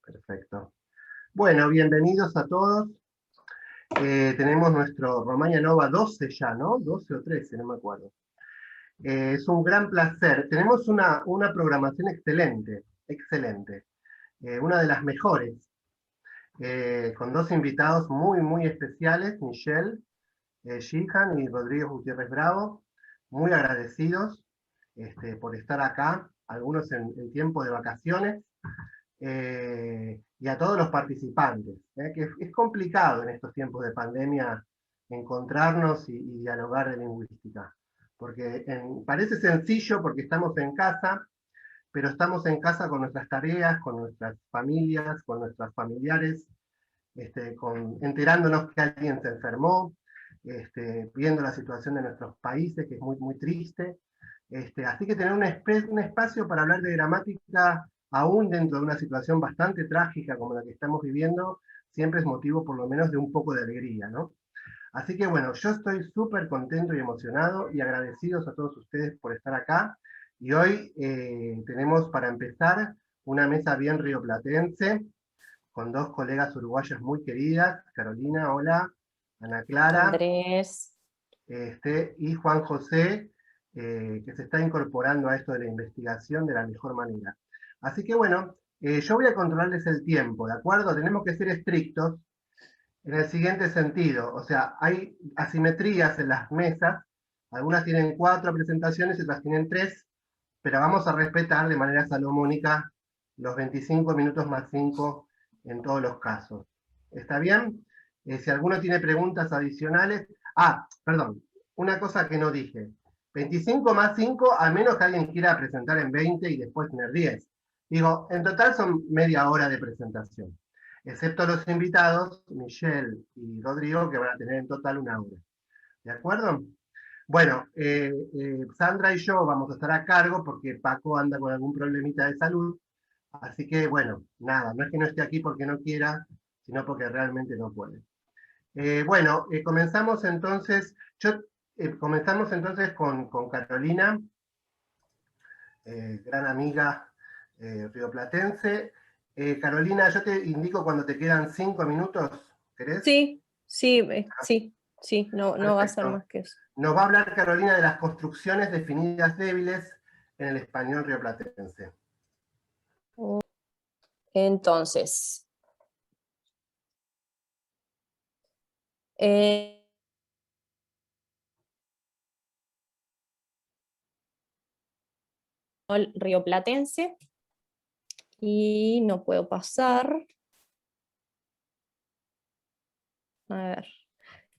Perfecto. Bueno, bienvenidos a todos. Tenemos nuestro Romagna Nova 12 ya, ¿no? 12 o 13, no me acuerdo. Es un gran placer. Tenemos una programación excelente, excelente. Una de las mejores. Con dos invitados muy, muy especiales, Michelle Sheehan y Rodrigo Gutiérrez Bravo. Muy agradecidos por estar acá, algunos en tiempo de vacaciones. Y a todos los participantes, que es complicado en estos tiempos de pandemia encontrarnos y dialogar de lingüística, porque parece sencillo porque estamos en casa, pero estamos en casa con nuestras tareas, con nuestras familias, con nuestros familiares, enterándonos que alguien se enfermó, viendo la situación de nuestros países, que es muy, muy triste. Así que tener un espacio para hablar de gramática, aún dentro de una situación bastante trágica como la que estamos viviendo, siempre es motivo por lo menos de un poco de alegría, ¿no? Así que bueno, yo estoy súper contento y emocionado y agradecidos a todos ustedes por estar acá. Y hoy tenemos para empezar una mesa bien rioplatense, con dos colegas uruguayas muy queridas, Carolina, hola, Ana Clara, Andrés. Y Juan José, que se está incorporando a esto de la investigación de la mejor manera. Así que bueno, yo voy a controlarles el tiempo, ¿de acuerdo? Tenemos que ser estrictos en el siguiente sentido, o sea, hay asimetrías en las mesas, algunas tienen 4 presentaciones y otras tienen 3, pero vamos a respetar de manera salomónica los 25 minutos más 5 en todos los casos. ¿Está bien? Si alguno tiene preguntas adicionales... perdón, una cosa que no dije. 25 más 5, a menos que alguien quiera presentar en 20 y después tener 10. Digo, en total son media hora de presentación. Excepto los invitados, Michelle y Rodrigo, que van a tener en total una hora. ¿De acuerdo? Bueno, Sandra y yo vamos a estar a cargo porque Paco anda con algún problemita de salud, así que bueno, nada, no es que no esté aquí porque no quiera, sino porque realmente no puede. Bueno, comenzamos entonces, comenzamos entonces con Carolina, gran amiga rioplatense. Carolina, yo te indico cuando te quedan 5 minutos, ¿querés? Sí, sí, no va a ser Perfecto. más que eso. Nos va a hablar Carolina de las construcciones definidas débiles en el español rioplatense. Entonces, el rioplatense, y no puedo pasar. A ver.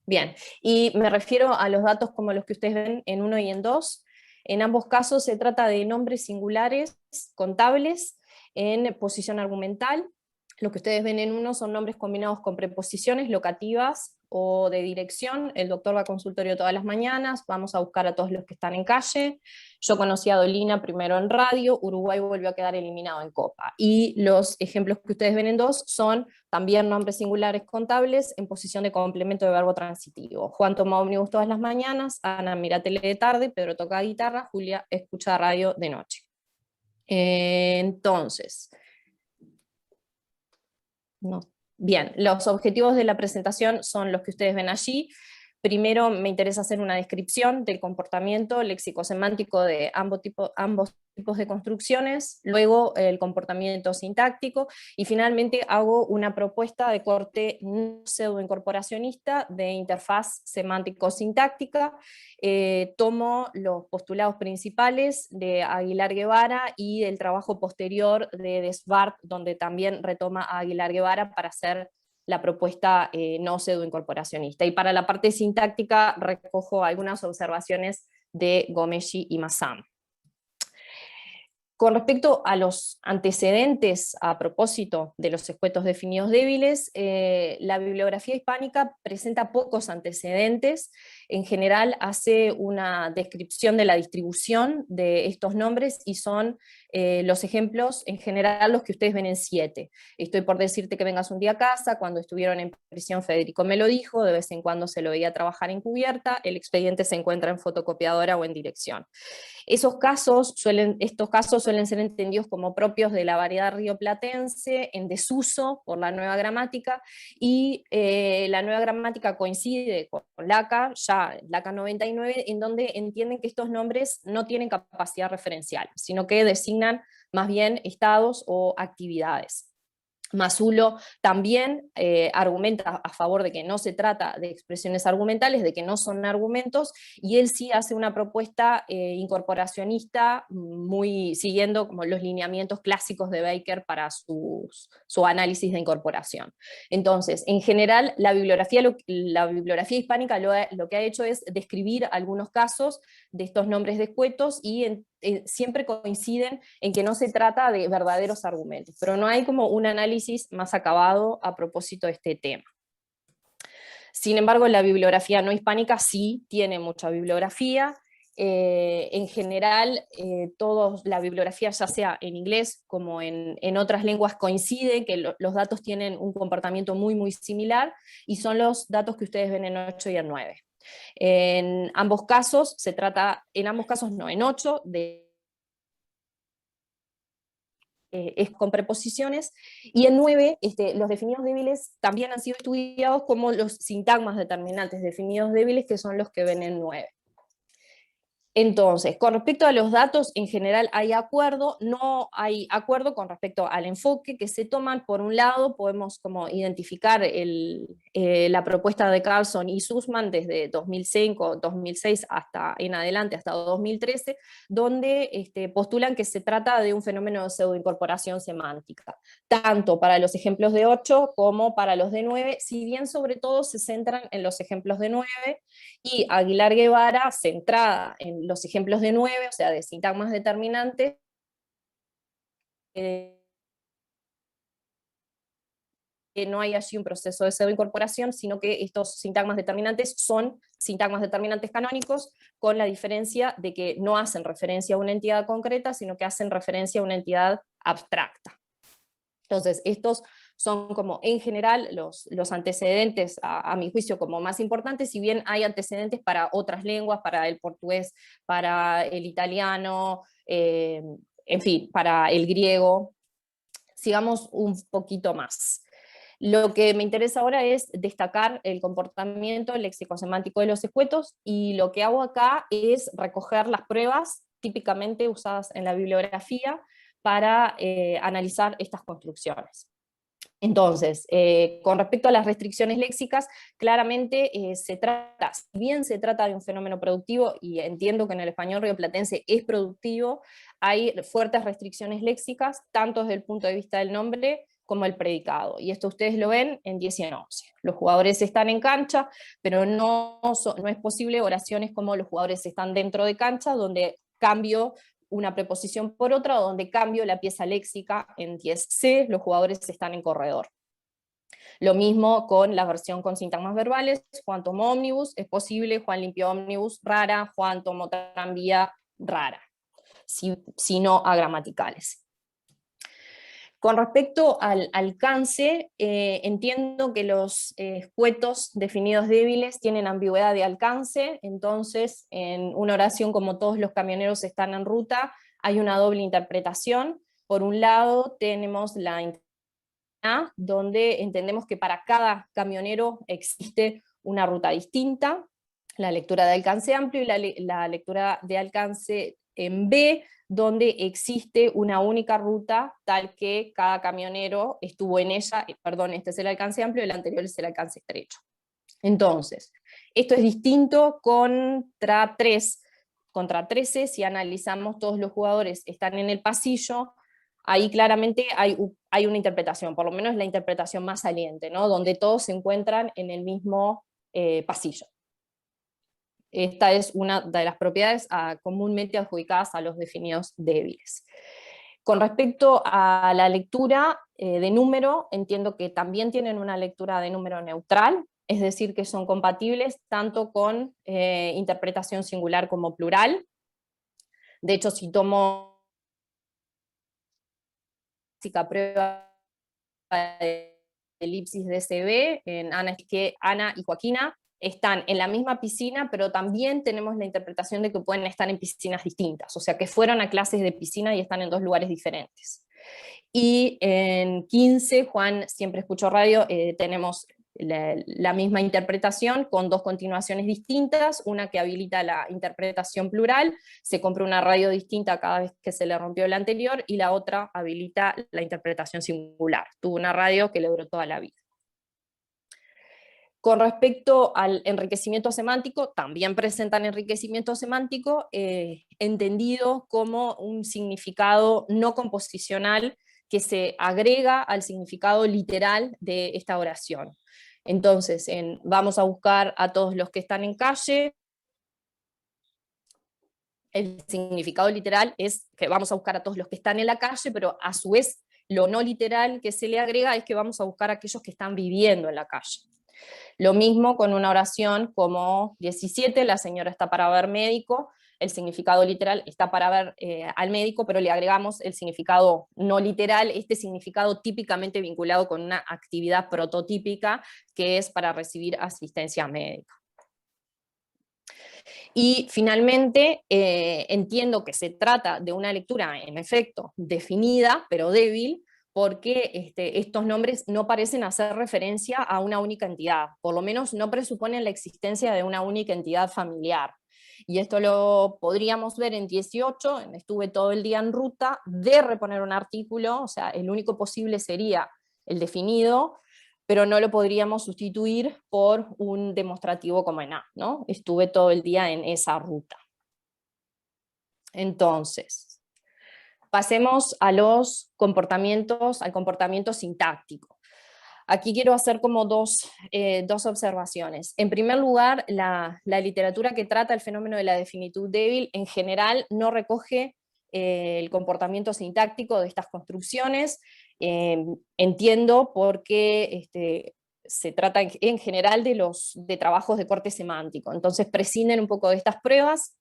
Bien, y me refiero a los datos como los que ustedes ven en 1 y en 2. En ambos casos se trata de nombres singulares contables en posición argumental. Lo que ustedes ven en 1 son nombres combinados con preposiciones locativas o de dirección. El doctor va a consultorio todas las mañanas, vamos a buscar a todos los que están en calle. Yo conocí a Dolina primero en radio, Uruguay volvió a quedar eliminado en Copa. Y los ejemplos que ustedes ven en 2 son también nombres singulares contables en posición de complemento de verbo transitivo. Juan toma ómnibus todas las mañanas, Ana mira tele de tarde, Pedro toca guitarra, Julia escucha radio de noche. Entonces, no. Bien, los objetivos de la presentación son los que ustedes ven allí. Primero me interesa hacer una descripción del comportamiento léxico-semántico de ambos tipos de construcciones, luego el comportamiento sintáctico, y finalmente hago una propuesta de corte no pseudoincorporacionista de interfaz semántico-sintáctica. Tomo los postulados principales de Aguilar Guevara y del trabajo posterior de Desbart, donde también retoma a Aguilar Guevara para hacer la propuesta no pseudoincorporacionista. Y para la parte sintáctica recojo algunas observaciones de Ghomeshi y Massam. Con respecto a los antecedentes a propósito de los escuetos definidos débiles, la bibliografía hispánica presenta pocos antecedentes. En general hace una descripción de la distribución de estos nombres y son los ejemplos, en general los que ustedes ven en 7. Estoy por decirte que vengas un día a casa, cuando estuvieron en prisión Federico me lo dijo, de vez en cuando se lo veía trabajar encubierta, el expediente se encuentra en fotocopiadora o en dirección. Estos casos suelen ser entendidos como propios de la variedad rioplatense, en desuso por la nueva gramática, y la nueva gramática coincide con LACA, ya LACA 99, en donde entienden que estos nombres no tienen capacidad referencial, sino que designan más bien estados o actividades. Masulo también argumenta a favor de que no se trata de expresiones argumentales, de que no son argumentos, y él sí hace una propuesta incorporacionista, muy siguiendo como los lineamientos clásicos de Baker para su análisis de incorporación. Entonces, en general, la bibliografía hispánica lo que ha hecho es describir algunos casos de estos nombres de escuetos, y siempre coinciden en que no se trata de verdaderos argumentos, pero no hay como un análisis más acabado a propósito de este tema. Sin embargo, la bibliografía no hispánica sí tiene mucha bibliografía. En general, la bibliografía, ya sea en inglés como en otras lenguas, coincide que los datos tienen un comportamiento muy, muy similar, y son los datos que ustedes ven en 8 y en 9. En ambos casos en 8, es con preposiciones, y en 9 los definidos débiles también han sido estudiados como los sintagmas determinantes definidos débiles, que son los que ven en 9. Entonces, con respecto a los datos, en general hay acuerdo, no hay acuerdo con respecto al enfoque que se toman. Por un lado, podemos como identificar la propuesta de Carlson y Sussman desde 2005, 2006 hasta en adelante, hasta 2013, donde postulan que se trata de un fenómeno de pseudoincorporación semántica, tanto para los ejemplos de 8 como para los de 9, si bien sobre todo se centran en los ejemplos de 9, y Aguilar Guevara, centrada en los ejemplos de 9, o sea, de sintagmas determinantes, que no hay allí un proceso de pseudoincorporación, sino que estos sintagmas determinantes son sintagmas determinantes canónicos, con la diferencia de que no hacen referencia a una entidad concreta, sino que hacen referencia a una entidad abstracta. Entonces, estos son como en general los antecedentes, a mi juicio, como más importantes, si bien hay antecedentes para otras lenguas, para el portugués, para el italiano, en fin, para el griego. Sigamos un poquito más. Lo que me interesa ahora es destacar el comportamiento léxico-semántico de los escuetos, y lo que hago acá es recoger las pruebas típicamente usadas en la bibliografía para analizar estas construcciones. Entonces, con respecto a las restricciones léxicas, claramente si bien se trata de un fenómeno productivo, y entiendo que en el español rioplatense es productivo, hay fuertes restricciones léxicas, tanto desde el punto de vista del nombre como el predicado, y esto ustedes lo ven en 10 y en 11. Los jugadores están en cancha, pero no es posible oraciones como los jugadores están dentro de cancha, donde cambio una preposición por otra, donde cambio la pieza léxica en 10C, los jugadores están en corredor. Lo mismo con la versión con sintagmas verbales: Juan tomó ómnibus, es posible; Juan limpió ómnibus, rara; Juan tomó tranvía, rara, si no agramaticales. Con respecto al alcance, entiendo que los escuetos definidos débiles tienen ambigüedad de alcance. Entonces, en una oración como todos los camioneros están en ruta, hay una doble interpretación. Por un lado, tenemos la A, donde entendemos que para cada camionero existe una ruta distinta, la lectura de alcance amplio, y la lectura de alcance en B, donde existe una única ruta, tal que cada camionero estuvo en ella. Perdón, este es el alcance amplio, el anterior es el alcance estrecho. Entonces, esto es distinto contra 3. Contra 13, si analizamos todos los jugadores están en el pasillo, ahí claramente hay una interpretación, por lo menos la interpretación más saliente, ¿no? Donde todos se encuentran en el mismo pasillo. Esta es una de las propiedades comúnmente adjudicadas a los definidos débiles. Con respecto a la lectura de número, entiendo que también tienen una lectura de número neutral, es decir, que son compatibles tanto con interpretación singular como plural. De hecho, si tomo clásica prueba de elipsis DCB, en que Ana y Joaquina están en la misma piscina, pero también tenemos la interpretación de que pueden estar en piscinas distintas, o sea que fueron a clases de piscina y están en 2 lugares diferentes. Y en 15, Juan siempre escuchó radio, tenemos la misma interpretación con 2 continuaciones distintas, una que habilita la interpretación plural, se compra una radio distinta cada vez que se le rompió la anterior, y la otra habilita la interpretación singular. Tuvo una radio que le duró toda la vida. Con respecto al enriquecimiento semántico, también presentan enriquecimiento semántico entendido como un significado no composicional que se agrega al significado literal de esta oración. Entonces, vamos a buscar a todos los que están en calle. El significado literal es que vamos a buscar a todos los que están en la calle, pero a su vez lo no literal que se le agrega es que vamos a buscar a aquellos que están viviendo en la calle. Lo mismo con una oración como 17, la señora está para ver médico, el significado literal está para ver al médico, pero le agregamos el significado no literal, este significado típicamente vinculado con una actividad prototípica que es para recibir asistencia médica. Y finalmente, entiendo que se trata de una lectura, en efecto, definida, pero débil, porque estos nombres no parecen hacer referencia a una única entidad, por lo menos no presuponen la existencia de una única entidad familiar. Y esto lo podríamos ver en 18, estuve todo el día en ruta, de reponer un artículo, o sea, el único posible sería el definido, pero no lo podríamos sustituir por un demostrativo como en A, ¿no? Estuve todo el día en esa ruta. Entonces, pasemos a los comportamientos, al comportamiento sintáctico. Aquí quiero hacer como dos observaciones. En primer lugar, la literatura que trata el fenómeno de la definitud débil en general no recoge el comportamiento sintáctico de estas construcciones. Entiendo por qué se trata en general de trabajos de corte semántico, entonces prescinden un poco de estas pruebas.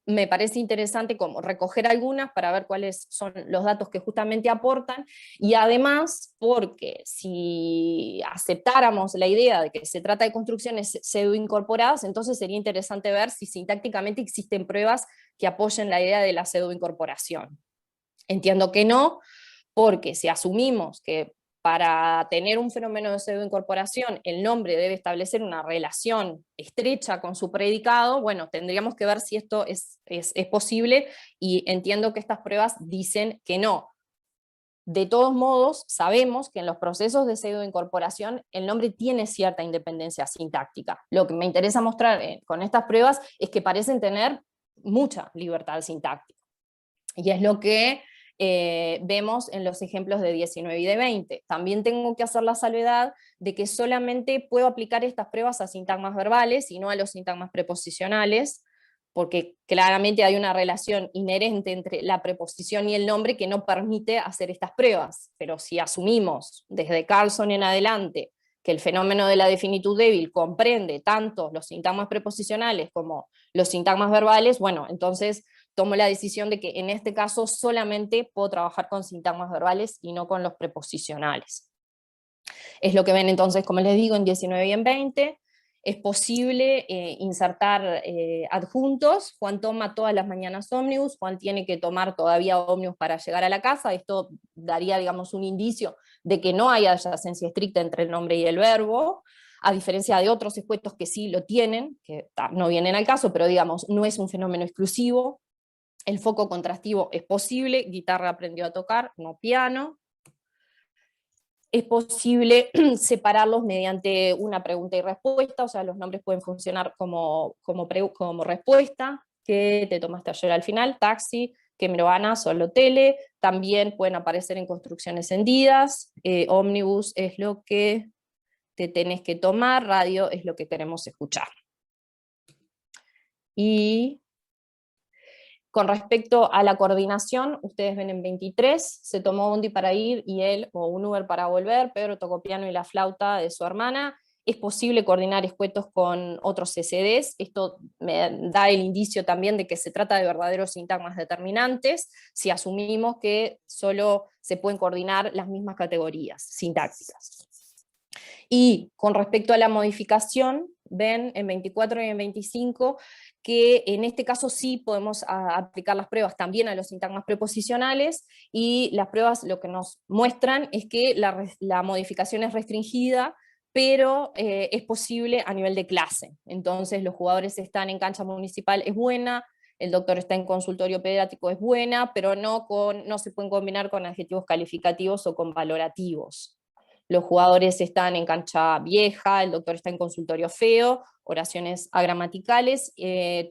Me parece interesante como recoger algunas para ver cuáles son los datos que justamente aportan, y además porque si aceptáramos la idea de que se trata de construcciones pseudoincorporadas, entonces sería interesante ver si sintácticamente existen pruebas que apoyen la idea de la pseudoincorporación. Entiendo que no, porque si asumimos que para tener un fenómeno de pseudoincorporación el nombre debe establecer una relación estrecha con su predicado, bueno, tendríamos que ver si esto es posible, y entiendo que estas pruebas dicen que no. De todos modos, sabemos que en los procesos de pseudoincorporación el nombre tiene cierta independencia sintáctica. Lo que me interesa mostrar con estas pruebas es que parecen tener mucha libertad sintáctica. Y es lo que vemos en los ejemplos de 19 y de 20. También tengo que hacer la salvedad de que solamente puedo aplicar estas pruebas a sintagmas verbales y no a los sintagmas preposicionales, porque claramente hay una relación inherente entre la preposición y el nombre que no permite hacer estas pruebas. Pero si asumimos desde Carlson en adelante que el fenómeno de la definitud débil comprende tanto los sintagmas preposicionales como los sintagmas verbales, bueno, entonces tomo la decisión de que en este caso solamente puedo trabajar con sintagmas verbales y no con los preposicionales. Es lo que ven entonces, como les digo, en 19 y en 20. Es posible insertar adjuntos. Juan toma todas las mañanas ómnibus, Juan tiene que tomar todavía ómnibus para llegar a la casa. Esto daría, digamos, un indicio de que no hay adyacencia estricta entre el nombre y el verbo, a diferencia de otros espuestos que sí lo tienen, que no vienen al caso, pero digamos, no es un fenómeno exclusivo. El foco contrastivo es posible, guitarra aprendió a tocar, no piano. Es posible separarlos mediante una pregunta y respuesta, o sea, los nombres pueden funcionar como respuesta, ¿qué te tomaste ayer al final? Taxi, que me lo gana, solo tele. También pueden aparecer en construcciones hendidas, ómnibus es lo que te tenés que tomar, radio es lo que queremos escuchar. Y con respecto a la coordinación, ustedes ven en 23, se tomó Bondi para ir y él, o un Uber para volver, Pedro tocó piano y la flauta de su hermana, es posible coordinar escuetos con otros CCDs. Esto me da el indicio también de que se trata de verdaderos sintagmas determinantes, si asumimos que solo se pueden coordinar las mismas categorías sintácticas. Y con respecto a la modificación, ven en 24 y en 25 que en este caso sí podemos aplicar las pruebas también a los sintagmas preposicionales, y las pruebas lo que nos muestran es que la modificación es restringida, pero es posible a nivel de clase. Entonces los jugadores están en cancha municipal, es buena, el doctor está en consultorio pediátrico, es buena, pero no se pueden combinar con adjetivos calificativos o con valorativos. Los jugadores están en cancha vieja, el doctor está en consultorio feo, oraciones agramaticales,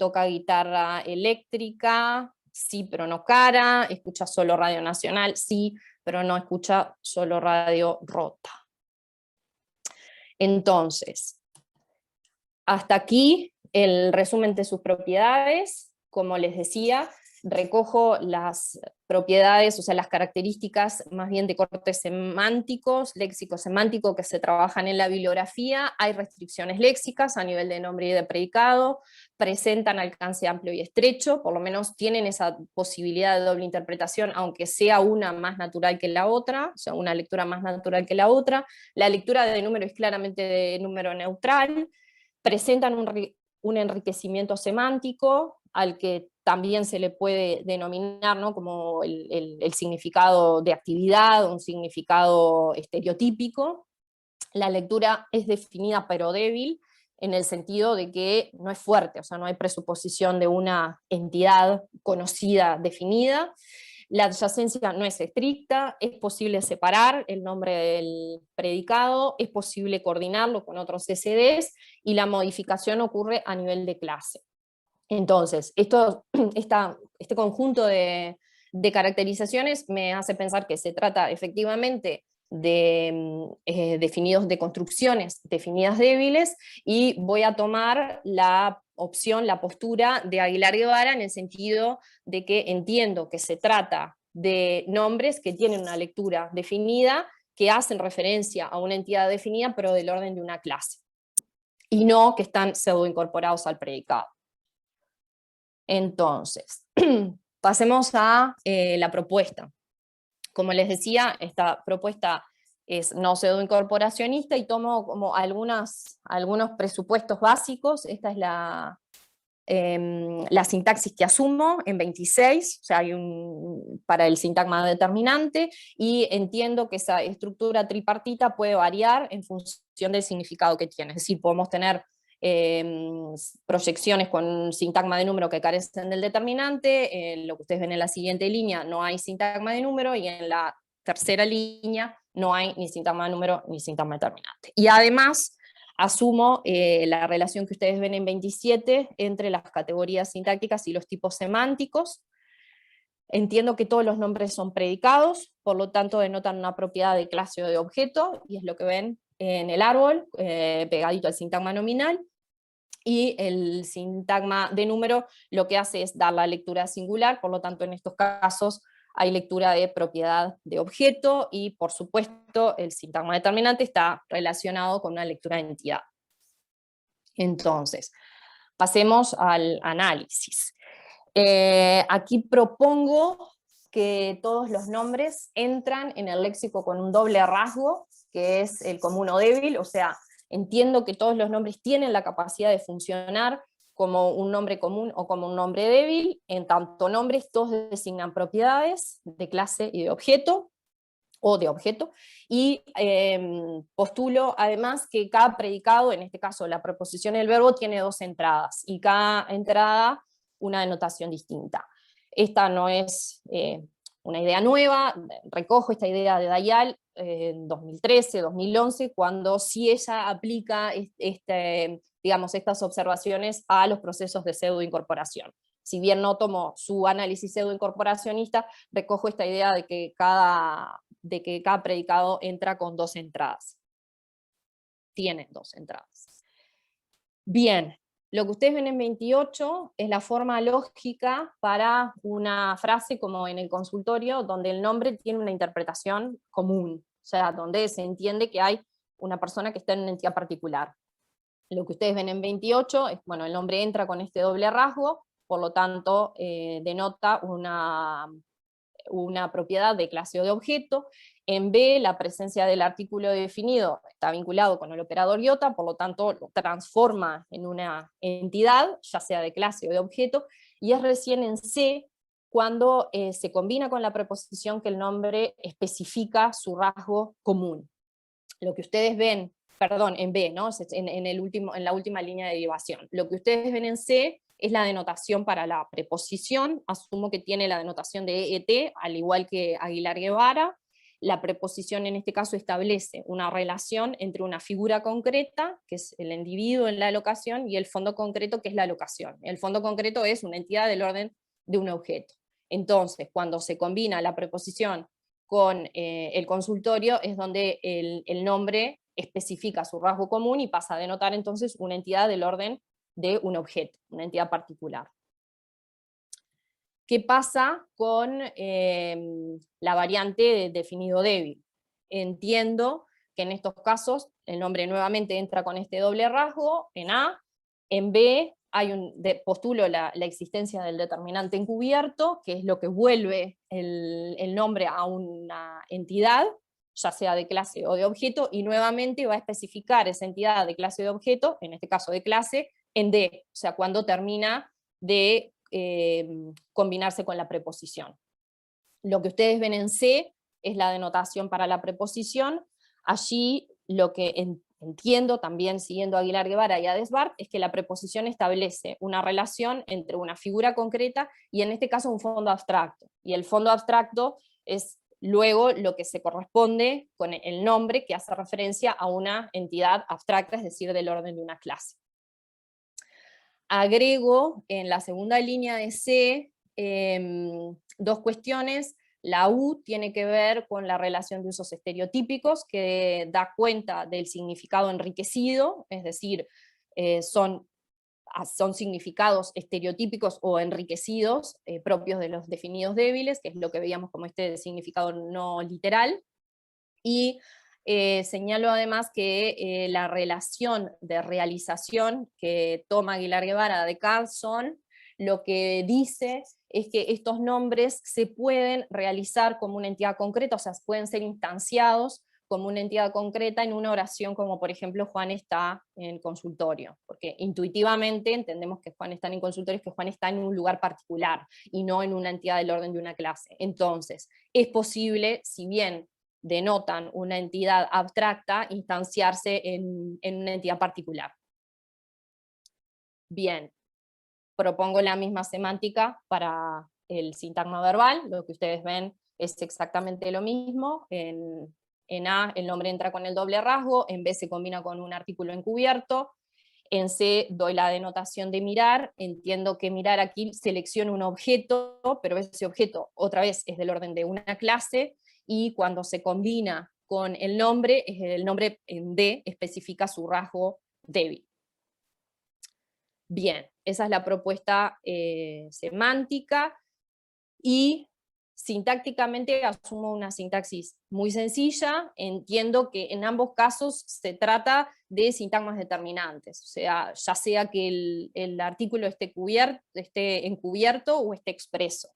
toca guitarra eléctrica, sí, pero no cara, escucha solo radio nacional, sí, pero no escucha solo radio rota. Entonces, hasta aquí el resumen de sus propiedades. Como les decía, recojo las propiedades, o sea, las características más bien de corte semánticos, léxico-semántico, que se trabajan en la bibliografía. Hay restricciones léxicas a nivel de nombre y de predicado, presentan alcance amplio y estrecho, por lo menos tienen esa posibilidad de doble interpretación, aunque sea una más natural que la otra, o sea, una lectura más natural que la otra. La lectura de número es claramente de número neutral, presentan un enriquecimiento semántico, al que también se le puede denominar, ¿no?, como el significado de actividad, un significado estereotípico. La lectura es definida pero débil, en el sentido de que no es fuerte, o sea, no hay presuposición de una entidad conocida, definida. La adyacencia no es estricta, es posible separar el nombre del predicado, es posible coordinarlo con otros CCDs, y la modificación ocurre a nivel de clase. Entonces, este conjunto de caracterizaciones me hace pensar que se trata efectivamente de definidos de construcciones definidas débiles, y voy a tomar la opción, la postura de Aguilar Guevara, en el sentido de que entiendo que se trata de nombres que tienen una lectura definida, que hacen referencia a una entidad definida, pero del orden de una clase, y no que están pseudo incorporados al predicado. Entonces, pasemos a la propuesta. Como les decía, esta propuesta es no pseudoincorporacionista, y tomo como algunos presupuestos básicos. Esta es la sintaxis que asumo en 26, o sea, hay para el sintagma determinante, y entiendo que esa estructura tripartita puede variar en función del significado que tiene. Es decir, podemos tener proyecciones con sintagma de número que carecen del determinante. Lo que ustedes ven en la siguiente línea no hay sintagma de número, y en la tercera línea no hay ni sintagma de número ni sintagma determinante. Y además asumo la relación que ustedes ven en 27 entre las categorías sintácticas y los tipos semánticos. Entiendo que todos los nombres son predicados, por lo tanto denotan una propiedad de clase o de objeto, y es lo que ven en el árbol, pegadito al sintagma nominal. Y el sintagma de número lo que hace es dar la lectura singular, por lo tanto en estos casos hay lectura de propiedad de objeto, y por supuesto el sintagma determinante está relacionado con una lectura de entidad. Entonces, pasemos al análisis. Aquí propongo que todos los nombres entran en el léxico con un doble rasgo, que es el común o débil, o sea, entiendo que todos los nombres tienen la capacidad de funcionar como un nombre común o como un nombre débil. En tanto nombres, todos designan propiedades de clase y de objeto, o de objeto, y postulo además que cada predicado, en este caso la preposición y el verbo, tiene dos entradas, y cada entrada una denotación distinta. Esta no es una idea nueva, recojo esta idea de Dayal en 2013, 2011, cuando sí ella aplica estas observaciones a los procesos de pseudoincorporación. Si bien no tomo su análisis pseudoincorporacionista, recojo esta idea de que cada predicado entra con dos entradas. Tiene dos entradas. Bien, lo que ustedes ven en 28 es la forma lógica para una frase como en el consultorio, donde el nombre tiene una interpretación común, o sea, donde se entiende que hay una persona que está en una entidad particular. Lo que ustedes ven en 28 es, bueno, el nombre entra con este doble rasgo, por lo tanto denota una propiedad de clase o de objeto. En B, la presencia del artículo definido está vinculado con el operador iota, por lo tanto lo transforma en una entidad, ya sea de clase o de objeto, y es recién en C cuando se combina con la preposición que el nombre especifica su rasgo común. Lo que ustedes ven, perdón, en B, ¿no? En la última línea de derivación. Lo que ustedes ven en C es la denotación para la preposición, asumo que tiene la denotación de ET, al igual que Aguilar Guevara. La preposición en este caso establece una relación entre una figura concreta, que es el individuo en la locación, y el fondo concreto, que es la locación. El fondo concreto es una entidad del orden de un objeto. Entonces, cuando se combina la preposición con el consultorio, es donde el nombre especifica su rasgo común y pasa a denotar entonces una entidad del orden de un objeto, una entidad particular. ¿Qué pasa con la variante de definido débil? Entiendo que en estos casos el nombre nuevamente entra con este doble rasgo, en A, en B postulo la existencia del determinante encubierto, que es lo que vuelve el nombre a una entidad, ya sea de clase o de objeto, y nuevamente va a especificar esa entidad de clase o de objeto, en este caso de clase, en D, o sea, cuando termina de combinarse con la preposición. Lo que ustedes ven en C es la denotación para la preposición. Allí lo que entiendo, también siguiendo a Aguilar Guevara y a Desbart, es que la preposición establece una relación entre una figura concreta y en este caso un fondo abstracto. Y el fondo abstracto es luego lo que se corresponde con el nombre que hace referencia a una entidad abstracta, es decir, del orden de una clase. Agrego en la segunda línea de C dos cuestiones. La U tiene que ver con la relación de usos estereotípicos, que da cuenta del significado enriquecido, es decir, son significados estereotípicos o enriquecidos propios de los definidos débiles, que es lo que veíamos como este significado no literal. Y señalo además que la relación de realización que toma Aguilar Guevara de Carlson, lo que dice es que estos nombres se pueden realizar como una entidad concreta, o sea, pueden ser instanciados como una entidad concreta en una oración como por ejemplo Juan está en el consultorio, porque intuitivamente entendemos que Juan está en el consultorio, es que Juan está en un lugar particular y no en una entidad del orden de una clase. Entonces, es posible, si bien denotan una entidad abstracta, instanciarse en una entidad particular. Bien, propongo la misma semántica para el sintagma verbal, lo que ustedes ven es exactamente lo mismo. En A el nombre entra con el doble rasgo, en B se combina con un artículo encubierto, en C doy la denotación de mirar, entiendo que mirar aquí selecciona un objeto, pero ese objeto otra vez es del orden de una clase, y cuando se combina con el nombre en D especifica su rasgo débil. Bien, esa es la propuesta semántica, y sintácticamente asumo una sintaxis muy sencilla. Entiendo que en ambos casos se trata de sintagmas determinantes, o sea, ya sea que el artículo esté encubierto o esté expreso.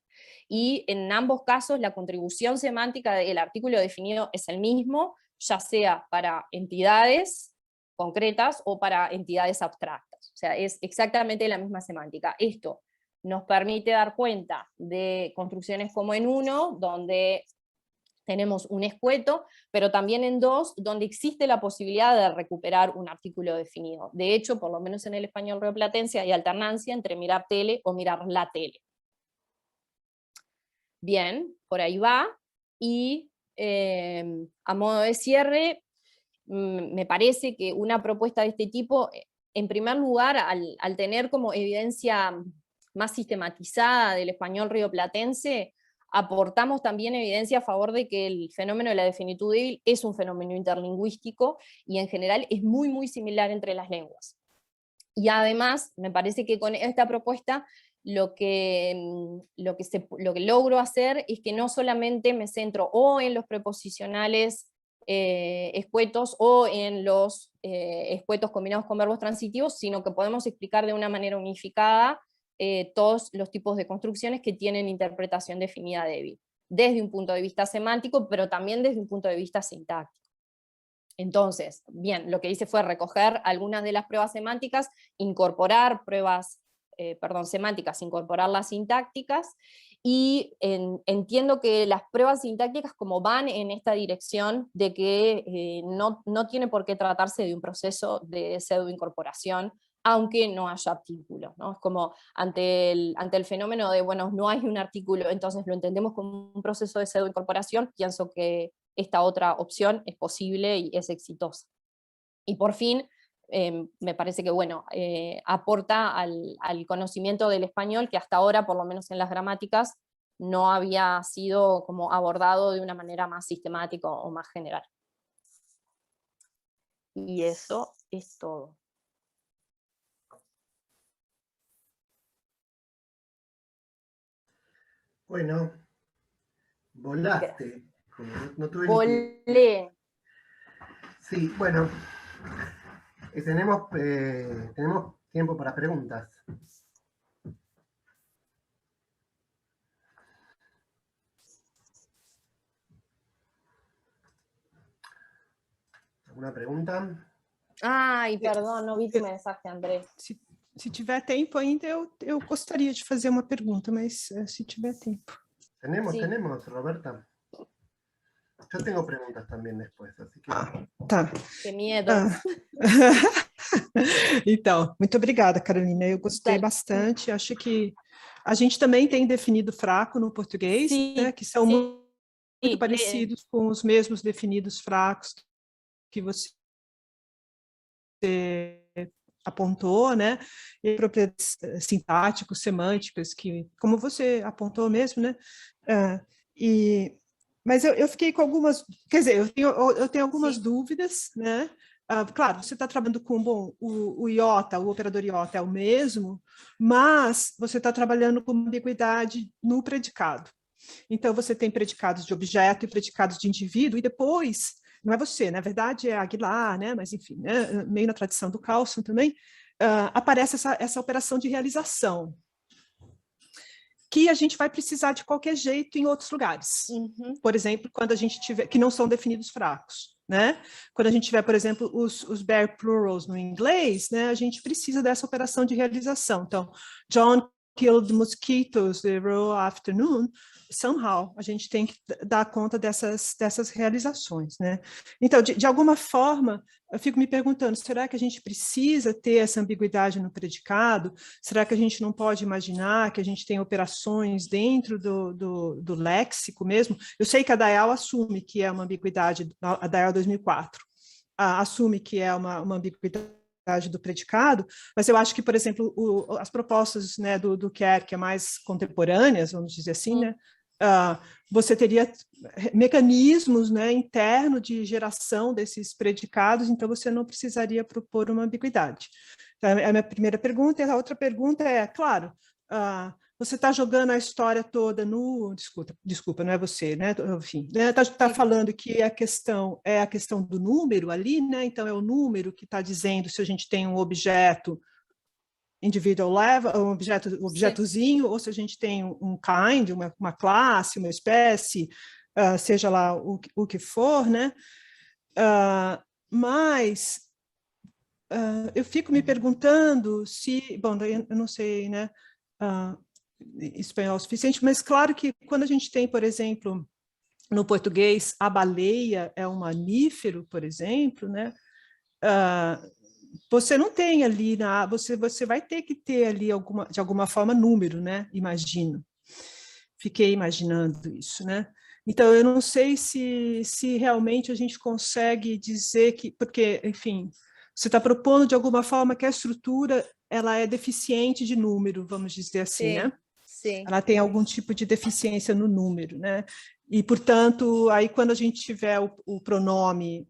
Y en ambos casos la contribución semántica del artículo definido es el mismo, ya sea para entidades concretas o para entidades abstractas. O sea, es exactamente la misma semántica. Esto nos permite dar cuenta de construcciones como en 1, donde tenemos un escueto, pero también en 2, donde existe la posibilidad de recuperar un artículo definido. De hecho, por lo menos en el español rioplatense hay alternancia entre mirar tele o mirar la tele. Bien, por ahí va. Y a modo de cierre, me parece que una propuesta de este tipo, en primer lugar, al tener como evidencia más sistematizada del español rioplatense, aportamos también evidencia a favor de que el fenómeno de la definitud débil es un fenómeno interlingüístico y en general es muy, muy similar entre las lenguas. Y además, me parece que con esta propuesta lo que logro hacer es que no solamente me centro o en los preposicionales escuetos o en los escuetos combinados con verbos transitivos, sino que podemos explicar de una manera unificada todos los tipos de construcciones que tienen interpretación definida débil, desde un punto de vista semántico, pero también desde un punto de vista sintáctico. Entonces, bien, lo que hice fue recoger algunas de las pruebas semánticas, incorporar pruebas, semánticas, incorporar las sintácticas, y entiendo que las pruebas sintácticas como van en esta dirección de que no tiene por qué tratarse de un proceso de pseudoincorporación, aunque no haya artículo, ¿no? Es como ante el fenómeno de, bueno, no hay un artículo, entonces lo entendemos como un proceso de pseudoincorporación, pienso que esta otra opción es posible y es exitosa. Y por fin, me parece que bueno, aporta al conocimiento del español que hasta ahora, por lo menos en las gramáticas, no había sido como abordado de una manera más sistemática o más general. Y eso es todo. Bueno, volaste. No tuve ni que... Volé. Sí, bueno, tenemos tiempo para preguntas. ¿Alguna pregunta? Ai, perdão, não vi tu mensaje, André. Se tiver tempo ainda, eu gostaria de fazer uma pergunta, mas se tiver tempo. Tenemos, Roberta. Yo tengo preguntas también después, así que... Tá. Que medo. Então, muito obrigada, Carolina. Eu gostei bastante. Acho que a gente também tem definido fraco no português, né, que são muito parecidos com os mesmos definidos fracos que você apontou, né? E propriedades sintáticos, semânticas, que, como você apontou mesmo, né? Mas eu fiquei com algumas, quer dizer, eu tenho algumas dúvidas, né? Claro, você está trabalhando com, bom, o iota, o operador iota é o mesmo, mas você está trabalhando com ambiguidade no predicado. Então, você tem predicados de objeto e predicados de indivíduo, e depois, não é você, na verdade é Aguilar, né? Mas enfim, né? Meio na tradição do Carlson também, aparece essa operação de realização, que a gente vai precisar de qualquer jeito em outros lugares. Por exemplo, quando a gente tiver, que não são definidos fracos, né? Quando a gente tiver, por exemplo, os bare plurals no inglês, né? A gente precisa dessa operação de realização. Então, John killed mosquitoes the raw afternoon, somehow, a gente tem que dar conta dessas realizações, né? Então, de alguma forma, eu fico me perguntando, será que a gente precisa ter essa ambiguidade no predicado? Será que a gente não pode imaginar que a gente tem operações dentro do léxico mesmo? Eu sei que a Dayal assume que é uma ambiguidade, a Dayal 2004, assume que é uma ambiguidade do predicado, mas eu acho que, por exemplo, as propostas, né, do Kerr, que é mais contemporâneas, vamos dizer assim, né, você teria mecanismos, né, internos de geração desses predicados, então você não precisaria propor uma ambiguidade. Então, a minha primeira pergunta, e a outra pergunta é, claro, você está jogando a história toda no... Desculpa, não é você, né? Enfim, né? Tá falando que a questão é a questão do número ali, né? Então é o número que está dizendo se a gente tem um objeto individual level, um objetozinho, ou se a gente tem um kind, uma classe, uma espécie, seja lá o que for, né? Mas eu fico me perguntando se... Bom, daí eu não sei, né? Espanhol suficiente, mas claro que quando a gente tem, por exemplo, no português, a baleia é um mamífero, por exemplo, né? Você não tem ali, você vai ter que ter ali, de alguma forma, número, né? Imagino. Fiquei imaginando isso, né? Então, eu não sei se realmente a gente consegue dizer que... Porque, enfim, você está propondo, de alguma forma, que a estrutura ela é deficiente de número, vamos dizer assim, né? Sim. Ela tem algum tipo de deficiência no número, né? E, portanto, aí quando a gente tiver o pronome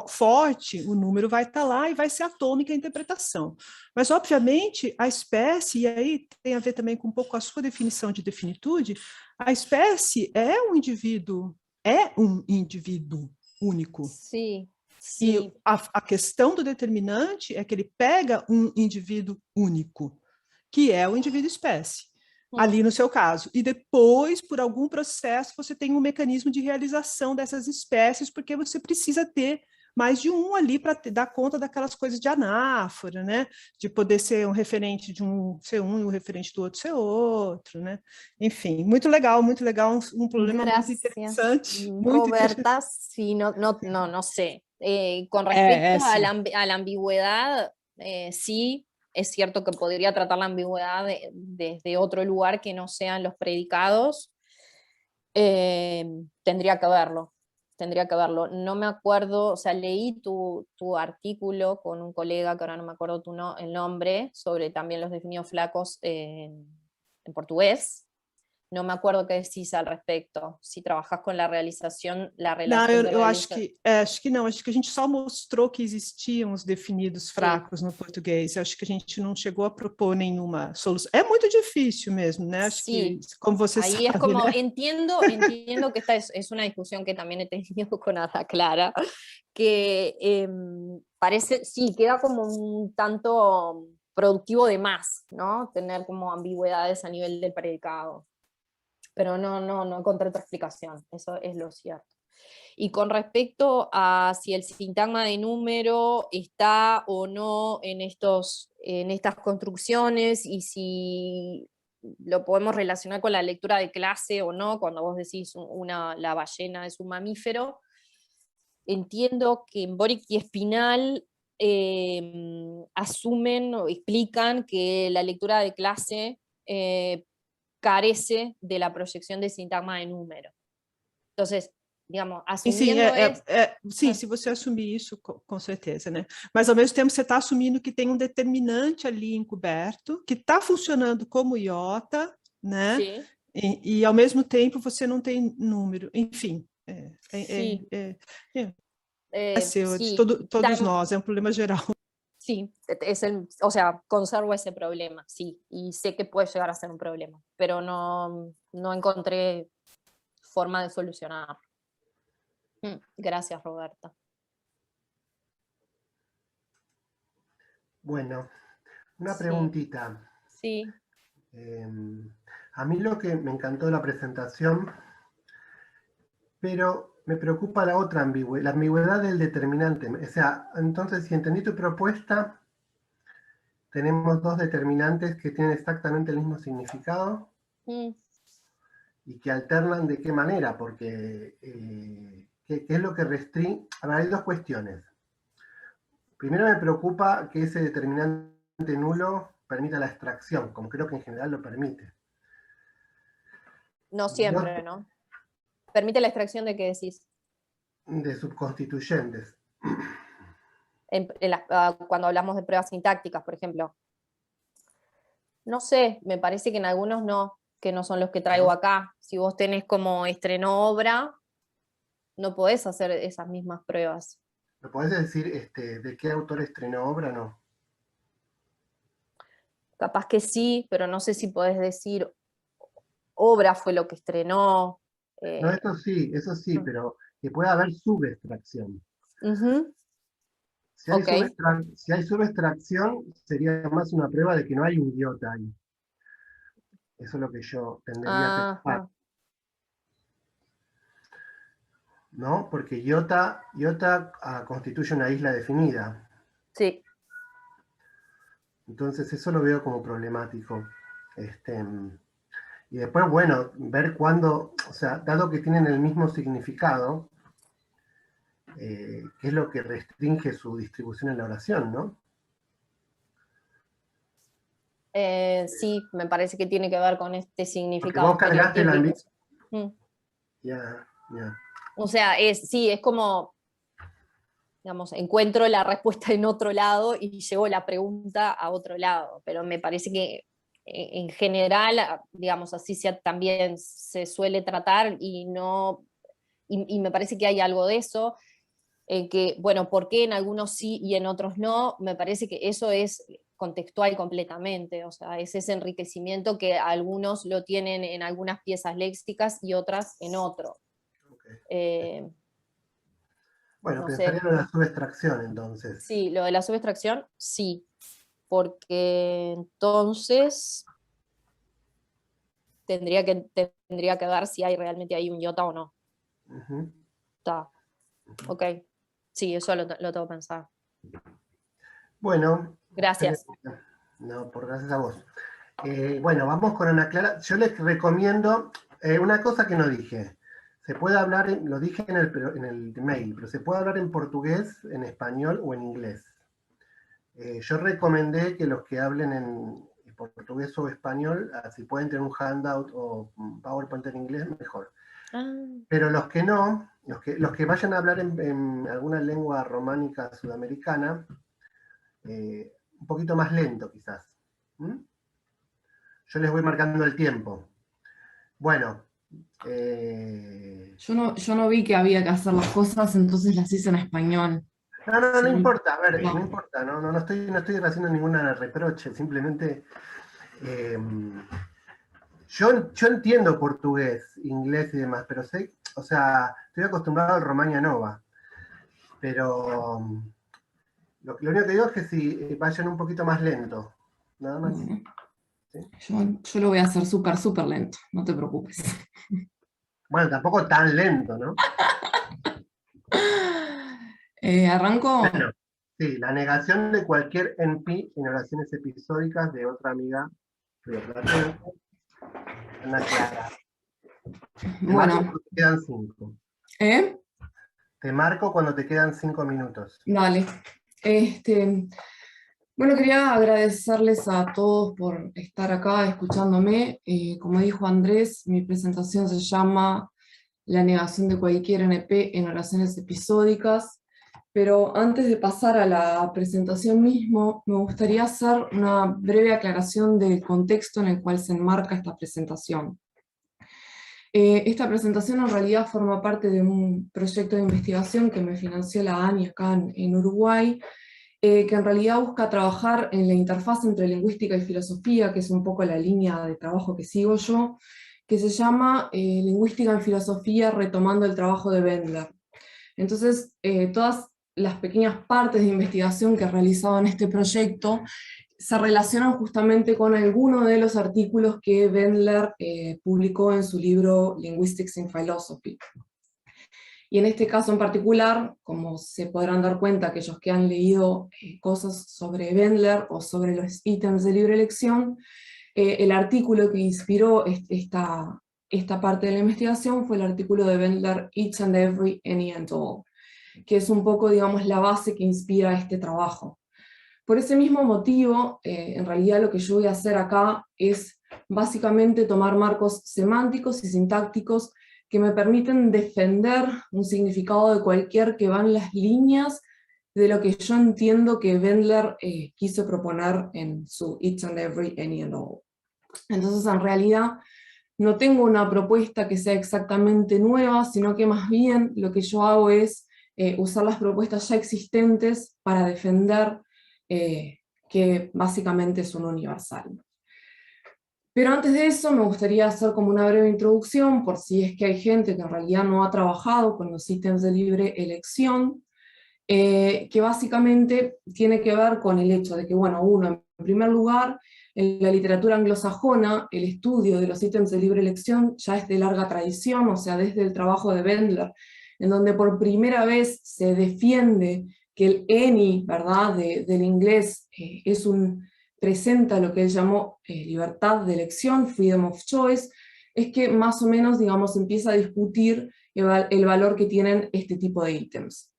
forte, o número vai estar lá e vai ser atômica a interpretação. Mas, obviamente, a espécie, e aí tem a ver também com um pouco a sua definição de definitude, a espécie é um indivíduo, único. Sí, E sí. a questão do determinante é que ele pega um indivíduo único, que é o indivíduo espécie, ali no seu caso. E depois, por algum processo, você tem um mecanismo de realização dessas espécies, porque você precisa ter mais de um ali para dar conta daquelas coisas de anáfora, né? De poder ser um referente de um ser um e o referente do outro ser outro, né? Enfim, muito legal, um problema muito Gracias, interessante, muito interessante. Roberta. Sí, no sé. Con É, respecto a sim. a la ambigüedad, sí, es cierto que podría tratar la ambigüedad desde otro lugar que no sean los predicados. Tendría que verlo, tendría que verlo. No me acuerdo, o sea, leí tu artículo con un colega, que ahora no me acuerdo el nombre, sobre también los definidos flacos en portugués. No me acuerdo qué decís al respecto, si trabajás con la realización, la Não, relación de eu acho realización. que acho que não, acho que a gente só mostrou que existiam os definidos fracos no português. Eu acho que a gente não chegou a propor nenhuma solução. É muito difícil mesmo, né? Acho que, Sí, como você ahí es sabe, como, né? entiendo que esta es una discusión que también he tenido con Ada Clara, que parece, sí, queda como un tanto productivo de más, ¿no? Tener como ambigüedades a nivel del predicado. Pero no encontré otra explicación, eso es lo cierto. Y con respecto a si el sintagma de número está o no en estas construcciones y si lo podemos relacionar con la lectura de clase o no, cuando vos decís la ballena es un mamífero, entiendo que en Boric y Espinal asumen o explican que la lectura de clase carece de la proyección de sintagma de número. Entonces, digamos, E sim, asumiendo esto... sim, se você assumir isso, com certeza, né? Mas ao mesmo tempo você está assumindo que tem um determinante ali encoberto, que está funcionando como iota, né? Sí, E ao mesmo tempo você não tem número. Enfim, sí, é seu, de sí. todos nós, é um problema geral. Sí, o sea, conservo ese problema, sí, y sé que puede llegar a ser un problema, pero no encontré forma de solucionarlo. Gracias, Roberta. Bueno, una Sí, preguntita. sí, A mí lo que me encantó de la presentación, pero me preocupa la otra ambigüedad, la ambigüedad del determinante. O sea, entonces, si entendí tu propuesta, tenemos dos determinantes que tienen exactamente el mismo significado y que alternan de qué manera, porque ¿qué es lo que restringe? A ver, hay dos cuestiones. Primero me preocupa que ese determinante nulo permita la extracción, como creo que en general lo permite. no siempre, ¿no? ¿Permite la extracción de qué decís? De subconstituyentes. Cuando hablamos de pruebas sintácticas, por ejemplo. No sé, me parece que en algunos no, que no son los que traigo acá. Si vos tenés como estreno obra, no podés hacer esas mismas pruebas. ¿Me podés decir de qué autor estrenó obra? No. Capaz que sí, pero no sé si podés decir obra fue lo que estrenó. No, eso sí, pero que pueda haber subextracción. Si hay, Ok. si hay subextracción, sería más una prueba de que no hay un idiota ahí. Eso es lo que yo tendería a pensar. ¿No? Porque iota constituye una isla definida. Sí. Entonces eso lo veo como problemático. Y después, bueno, ver cuándo, o sea, dado que tienen el mismo significado, qué es lo que restringe su distribución en la oración, ¿no? Sí, me parece que tiene que ver con este Porque significado vos cargaste la... estereotípico. Ya. O sea, sí, es como, digamos, encuentro la respuesta en otro lado y llevo la pregunta a otro lado, pero me parece que en general, digamos, así también se suele tratar y me parece que hay algo de eso, que, bueno, ¿por qué en algunos sí y en otros no? Me parece que eso es contextual completamente, o sea, es ese enriquecimiento que algunos lo tienen en algunas piezas léxicas y otras en otro. Okay. Bueno, No pensaría sé. en la subextracción entonces. Sí, lo de la subextracción, sí, porque entonces tendría que ver si hay realmente ahí un iota o no. Ujú. Está, ok. Sí, eso lo tengo pensado. Bueno, eh, Gracias. no, por gracias a vos. Bueno, vamos con Ana Clara. Yo les recomiendo una cosa que no dije. Se puede hablar, lo dije en el mail, pero se puede hablar en portugués, en español o en inglés. Yo recomendé que los que hablen en portugués o español, si pueden tener un handout o un PowerPoint en inglés, mejor. Ah, Pero los que no, los que vayan a hablar en alguna lengua románica sudamericana, un poquito más lento quizás. ¿Mm? Yo les voy marcando el tiempo. Bueno, Yo no vi que había que hacer las cosas, entonces las hice en español. no Sí. importa, a ver, no No. importa, no estoy haciendo ninguna reproche, simplemente eh, yo entiendo portugués, inglés y demás, pero sé, o sea, estoy acostumbrado al Romagna Nova, pero lo único que digo es que si vayan un poquito más lento, nada más. Bueno, ¿Sí? yo lo voy a hacer súper, súper lento, no te preocupes. Bueno, tampoco tan lento, ¿no? ¿Arranco? Bueno, sí, la negación de cualquier NP en oraciones episódicas de otra amiga rioplatense, Ana Clara. Te marco Bueno, cuando te quedan 5. ¿eh? Te marco cuando te quedan 5 minutos. Dale. Bueno, quería agradecerles a todos por estar acá escuchándome. Como dijo Andrés, mi presentación se llama La negación de cualquier NP en oraciones episódicas. Pero antes de pasar a la presentación mismo, me gustaría hacer una breve aclaración del contexto en el cual se enmarca esta presentación. Esta presentación en realidad forma parte de un proyecto de investigación que me financió la ANI acá en Uruguay, que en realidad busca trabajar en la interfaz entre lingüística y filosofía, que es un poco la línea de trabajo que sigo yo, que se llama Lingüística en Filosofía retomando el trabajo de Wendler. Entonces, todas las pequeñas partes de investigación que he realizado en este proyecto se relacionan justamente con algunos de los artículos que Wendler publicó en su libro Linguistics in Philosophy. Y en este caso en particular, como se podrán dar cuenta aquellos que han leído cosas sobre Wendler o sobre los ítems de libre elección, el artículo que inspiró esta parte de la investigación fue el artículo de Wendler, Each and Every, Any and All, que es un poco, digamos, la base que inspira este trabajo. Por ese mismo motivo, en realidad lo que yo voy a hacer acá es básicamente tomar marcos semánticos y sintácticos que me permiten defender un significado de cualquier que van las líneas de lo que yo entiendo que Wendler quiso proponer en su Each and Every, Any and All. Entonces, en realidad, no tengo una propuesta que sea exactamente nueva, sino que más bien lo que yo hago es usar las propuestas ya existentes para defender que básicamente son universal. Pero antes de eso me gustaría hacer como una breve introducción, por si es que hay gente que en realidad no ha trabajado con los ítems de libre elección, que básicamente tiene que ver con el hecho de que, bueno, uno, en primer lugar, en la literatura anglosajona, el estudio de los ítems de libre elección ya es de larga tradición, o sea, desde el trabajo de Wendler, en donde por primera vez se defiende que el any, ¿verdad?, del inglés presenta lo que él llamó libertad de elección, freedom of choice, es que más o menos, digamos, empieza a discutir el valor que tienen este tipo de ítems.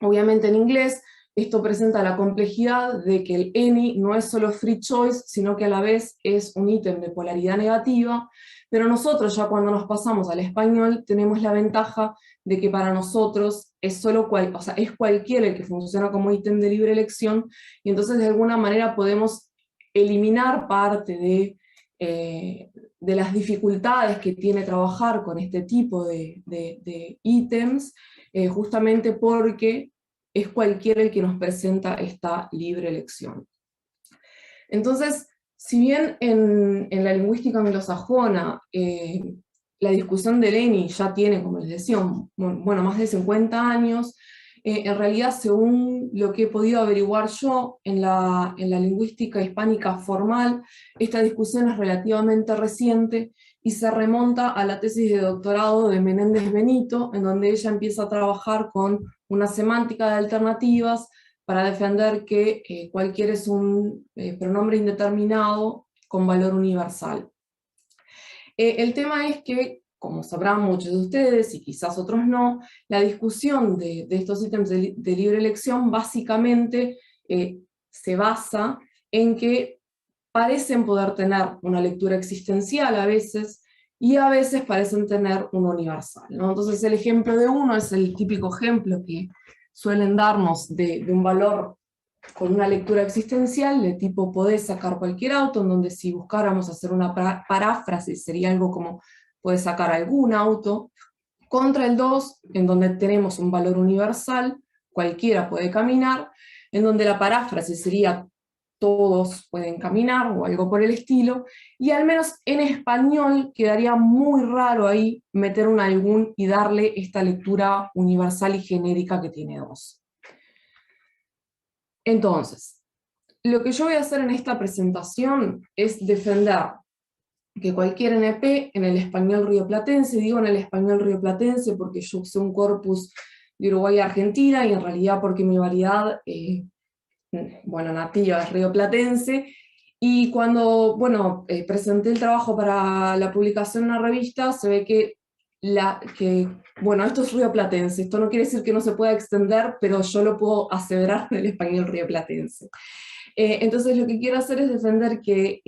Obviamente en inglés esto presenta la complejidad de que el any no es solo free choice, sino que a la vez es un ítem de polaridad negativa, pero nosotros ya cuando nos pasamos al español tenemos la ventaja de que para nosotros es es cualquiera el que funciona como ítem de libre elección, y entonces de alguna manera podemos eliminar parte de las dificultades que tiene trabajar con este tipo de ítems, justamente porque es cualquiera el que nos presenta esta libre elección. Entonces, si bien en la lingüística anglosajona la discusión del ENI ya tiene, como les decía, bueno, más de 50 años, En realidad, según lo que he podido averiguar yo en la lingüística hispánica formal, esta discusión es relativamente reciente y se remonta a la tesis de doctorado de Menéndez Benito, en donde ella empieza a trabajar con una semántica de alternativas para defender que cualquier es un pronombre indeterminado con valor universal. El tema es que, como sabrán muchos de ustedes, y quizás otros no, la discusión de estos ítems de libre elección básicamente se basa en que parecen poder tener una lectura existencial a veces, y a veces parecen tener una universal, ¿no? Entonces el ejemplo de uno es el típico ejemplo que suelen darnos de un valor con una lectura existencial de tipo podés sacar cualquier auto, en donde si buscáramos hacer una paráfrasis sería algo como podés sacar algún auto, contra el 2, en donde tenemos un valor universal, cualquiera puede caminar, en donde la paráfrasis sería todos pueden caminar, o algo por el estilo, y al menos en español quedaría muy raro ahí meter un algún y darle esta lectura universal y genérica que tiene 2. Entonces, lo que yo voy a hacer en esta presentación es defender que cualquier NP en el español rioplatense, digo en el español rioplatense porque yo usé un corpus de Uruguay y Argentina, y en realidad porque mi variedad, nativa es rioplatense, y cuando, presenté el trabajo para la publicación en una revista, se ve que esto es rioplatense, esto no quiere decir que no se pueda extender, pero yo lo puedo aseverar en el español rioplatense. Entonces lo que quiero hacer es defender que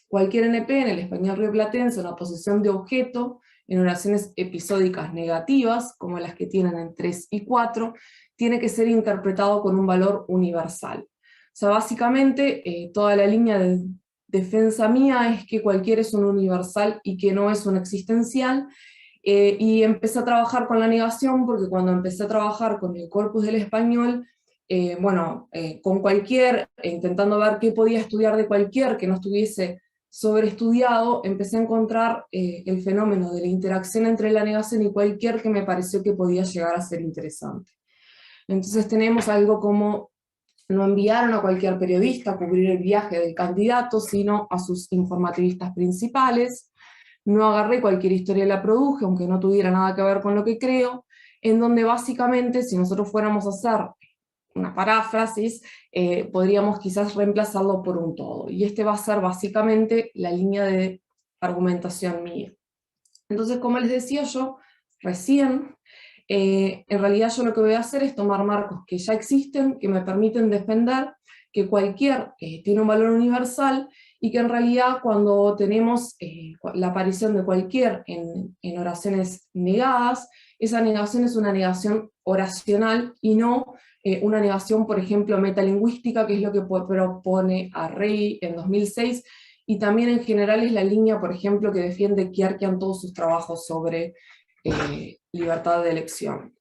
cualquier NP en el español rioplatense, una posición de objeto, en oraciones episódicas negativas, como las que tienen en 3 y 4, tiene que ser interpretado con un valor universal. O sea, básicamente, toda la línea de defensa mía es que cualquiera es un universal y que no es un existencial, y empecé a trabajar con la negación porque cuando empecé a trabajar con el corpus del español, con cualquier, intentando ver qué podía estudiar de cualquier que no estuviese sobreestudiado, empecé a encontrar el fenómeno de la interacción entre la negación y cualquier que me pareció que podía llegar a ser interesante. Entonces tenemos algo como: no enviaron a cualquier periodista a cubrir el viaje del candidato, sino a sus informativistas principales. No agarré cualquier historia y la produje, aunque no tuviera nada que ver con lo que creo, en donde básicamente, si nosotros fuéramos a hacer una paráfrasis, podríamos quizás reemplazarlo por un todo. Y este va a ser básicamente la línea de argumentación mía. Entonces, como les decía yo recién, en realidad yo lo que voy a hacer es tomar marcos que ya existen, que me permiten defender que cualquier tiene un valor universal, y que en realidad cuando tenemos la aparición de cualquier en oraciones negadas, esa negación es una negación oracional y no una negación, por ejemplo, metalingüística, que es lo que propone Arrey en 2006, y también en general es la línea, por ejemplo, que defiende Kierkegaard en todos sus trabajos sobre libertad de elección.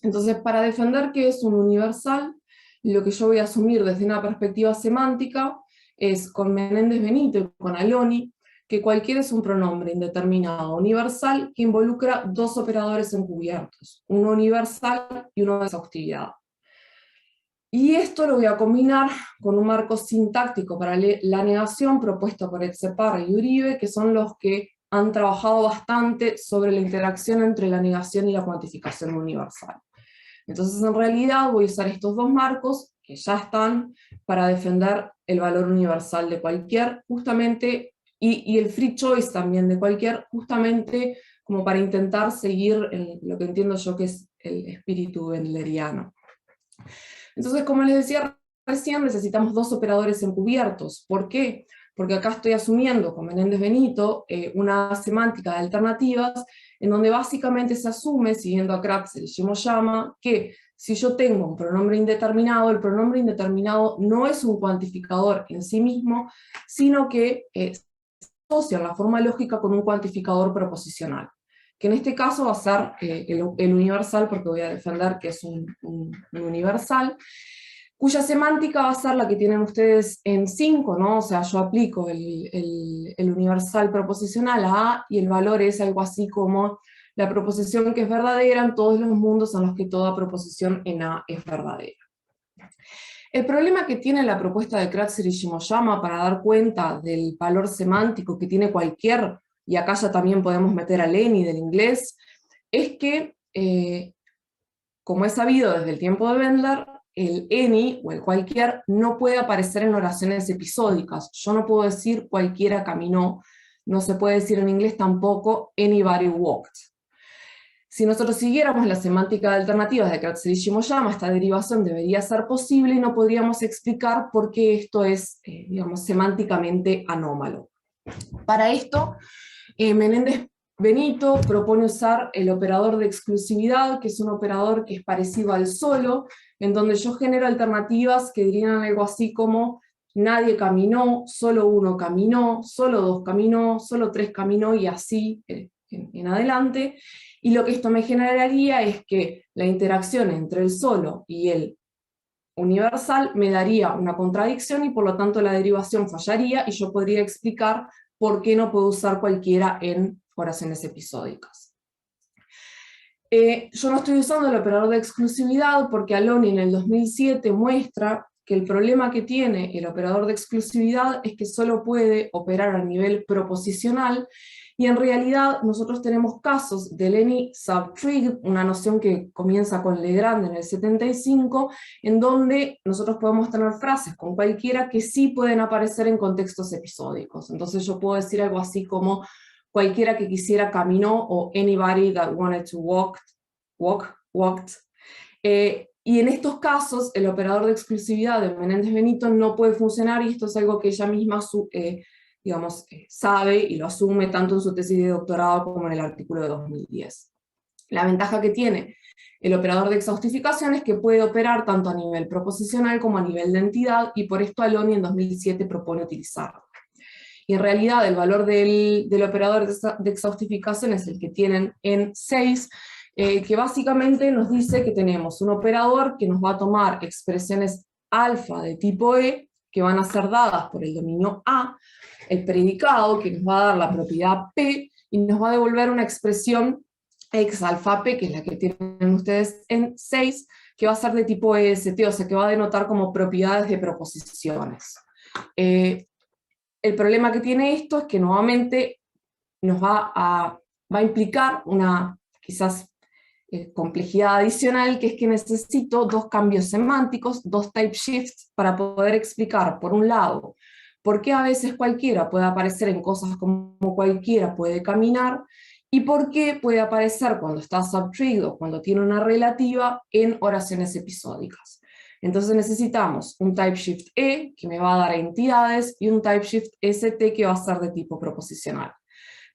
Entonces, para defender que es un universal, lo que yo voy a asumir desde una perspectiva semántica es, con Menéndez Benito y con Aloni, que cualquiera es un pronombre indeterminado universal que involucra 2 operadores encubiertos, uno universal y uno de exhaustividad. Y esto lo voy a combinar con un marco sintáctico para la negación propuesto por Etxeparra y Uribe, que son los que han trabajado bastante sobre la interacción entre la negación y la cuantificación universal. Entonces, en realidad voy a usar estos 2 marcos, que ya están, para defender el valor universal de cualquier, justamente, y el free choice también de cualquier, justamente como para intentar seguir lo que entiendo yo que es el espíritu wendleriano. Entonces, como les decía recién, necesitamos 2 operadores encubiertos. ¿Por qué? Porque acá estoy asumiendo, con Menéndez Benito, una semántica de alternativas, en donde básicamente se asume, siguiendo a Kratzer y Shimoyama, que si yo tengo un pronombre indeterminado, el pronombre indeterminado no es un cuantificador en sí mismo, sino que se asocia en la forma lógica con un cuantificador proposicional, que en este caso va a ser el universal, porque voy a defender que es un universal, cuya semántica va a ser la que tienen ustedes en 5, ¿no? O sea, yo aplico el universal proposicional a A, y el valor es algo así como la proposición que es verdadera en todos los mundos en los que toda proposición en A es verdadera. El problema que tiene la propuesta de Kratzer y Shimoyama para dar cuenta del valor semántico que tiene cualquier, y acá ya también podemos meter al any del inglés, es que, como es sabido desde el tiempo de Wendler, el any o el cualquier no puede aparecer en oraciones episódicas. Yo no puedo decir cualquiera caminó, no se puede decir en inglés tampoco anybody walked. Si nosotros siguiéramos la semántica de alternativas de Kratzer y Shimoyama, esta derivación debería ser posible y no podríamos explicar por qué esto es, digamos, semánticamente anómalo. Para esto, Menéndez Benito propone usar el operador de exclusividad, que es un operador que es parecido al solo, en donde yo genero alternativas que dirían algo así como nadie caminó, solo uno caminó, solo dos caminó, solo tres caminó, y así en adelante. Y lo que esto me generaría es que la interacción entre el solo y el universal me daría una contradicción y por lo tanto la derivación fallaría y yo podría explicar por qué no puedo usar cualquiera en oraciones episódicas. Yo no estoy usando el operador de exclusividad porque Aloni en el 2007 muestra que el problema que tiene el operador de exclusividad es que solo puede operar a nivel proposicional, y en realidad nosotros tenemos casos del any subtrig, una noción que comienza con Legrand en el 75, en donde nosotros podemos tener frases con cualquiera que sí pueden aparecer en contextos episódicos. Entonces yo puedo decir algo así como cualquiera que quisiera caminó, o anybody that wanted to walked. Y en estos casos el operador de exclusividad de Menéndez Benito no puede funcionar, y esto es algo que ella misma sabe y lo asume tanto en su tesis de doctorado como en el artículo de 2010. La ventaja que tiene el operador de exhaustificación es que puede operar tanto a nivel proposicional como a nivel de entidad, y por esto Aloni en 2007 propone utilizarlo. Y en realidad el valor del operador de exhaustificación es el que tienen en 6, que básicamente nos dice que tenemos un operador que nos va a tomar expresiones alfa de tipo E, que van a ser dadas por el dominio A, el predicado, que nos va a dar la propiedad P, y nos va a devolver una expresión x alfa P, que es la que tienen ustedes en 6, que va a ser de tipo EST, o sea que va a denotar como propiedades de proposiciones. El problema que tiene esto es que nuevamente nos va a implicar una quizás complejidad adicional, que es que necesito dos cambios semánticos, dos type shifts, para poder explicar, por un lado, por qué a veces cualquiera puede aparecer en cosas como cualquiera puede caminar, y por qué puede aparecer cuando está subtrigged o cuando tiene una relativa en oraciones episódicas. Entonces necesitamos un type shift E, que me va a dar entidades, y un type shift ST, que va a ser de tipo proposicional.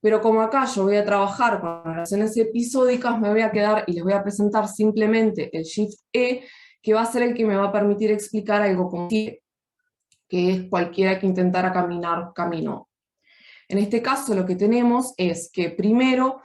Pero como acá yo voy a trabajar con oraciones episódicas, me voy a quedar y les voy a presentar simplemente el shift E, que va a ser el que me va a permitir explicar algo como que es cualquiera que intentara caminar, caminó. En este caso lo que tenemos es que primero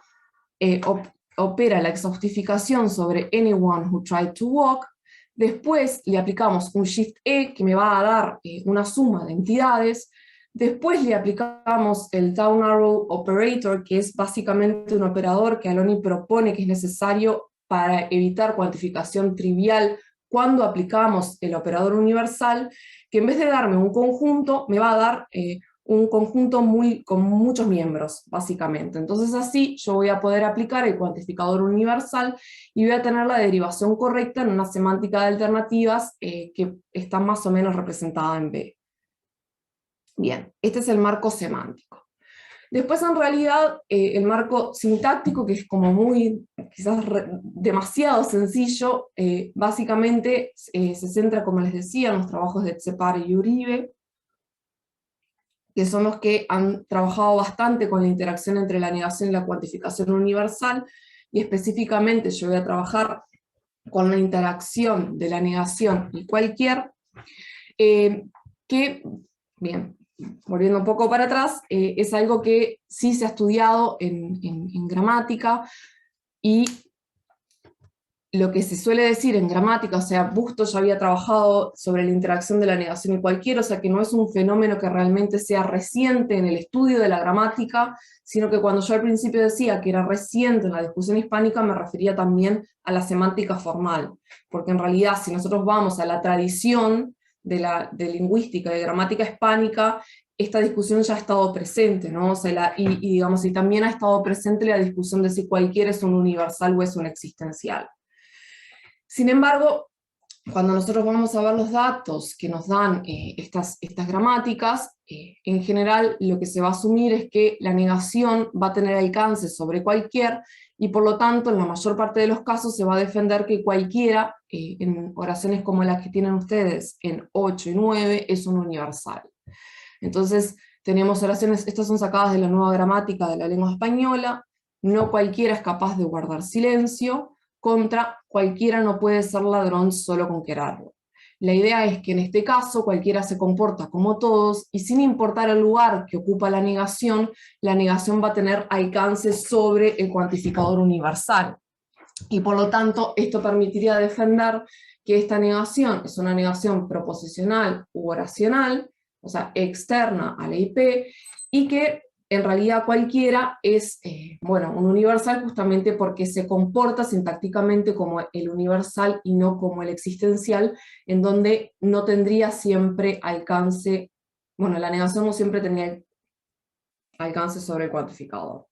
opera la exhaustificación sobre anyone who tried to walk, después le aplicamos un shift E que me va a dar una suma de entidades, después le aplicamos el down arrow operator, que es básicamente un operador que Aloni propone que es necesario para evitar cuantificación trivial cuando aplicamos el operador universal, que en vez de darme un conjunto, me va a dar un conjunto con muchos miembros, básicamente. Entonces así yo voy a poder aplicar el cuantificador universal y voy a tener la derivación correcta en una semántica de alternativas que está más o menos representada en B. Bien, este es el marco semántico. Después en realidad el marco sintáctico, que es como muy, quizás demasiado sencillo, básicamente se centra, como les decía, en los trabajos de Tzepare y Uribe, que son los que han trabajado bastante con la interacción entre la negación y la cuantificación universal, y específicamente yo voy a trabajar con la interacción de la negación y cualquier, que, bien, volviendo un poco para atrás, es algo que sí se ha estudiado en gramática, y lo que se suele decir en gramática, o sea, Busto ya había trabajado sobre la interacción de la negación y cualquiera, o sea, que no es un fenómeno que realmente sea reciente en el estudio de la gramática, sino que cuando yo al principio decía que era reciente en la discusión hispánica, me refería también a la semántica formal, porque en realidad si nosotros vamos a la tradición de lingüística y de gramática hispánica, esta discusión ya ha estado presente, ¿no? O sea, digamos, y también ha estado presente la discusión de si cualquiera es un universal o es un existencial. Sin embargo, cuando nosotros vamos a ver los datos que nos dan estas gramáticas, en general lo que se va a asumir es que la negación va a tener alcance sobre cualquier, y por lo tanto en la mayor parte de los casos se va a defender que cualquiera, en oraciones como las que tienen ustedes en 8 y 9, es un universal. Entonces tenemos oraciones, estas son sacadas de la nueva gramática de la lengua española: no cualquiera es capaz de guardar silencio, contra cualquiera no puede ser ladrón solo con quererlo. La idea es que en este caso cualquiera se comporta como todos, y sin importar el lugar que ocupa la negación va a tener alcance sobre el cuantificador universal. Y por lo tanto, esto permitiría defender que esta negación es una negación proposicional u oracional, o sea, externa a la IP, y que en realidad cualquiera es un universal justamente porque se comporta sintácticamente como el universal y no como el existencial, en donde no tendría siempre alcance, la negación no siempre tenía alcance sobre el cuantificador.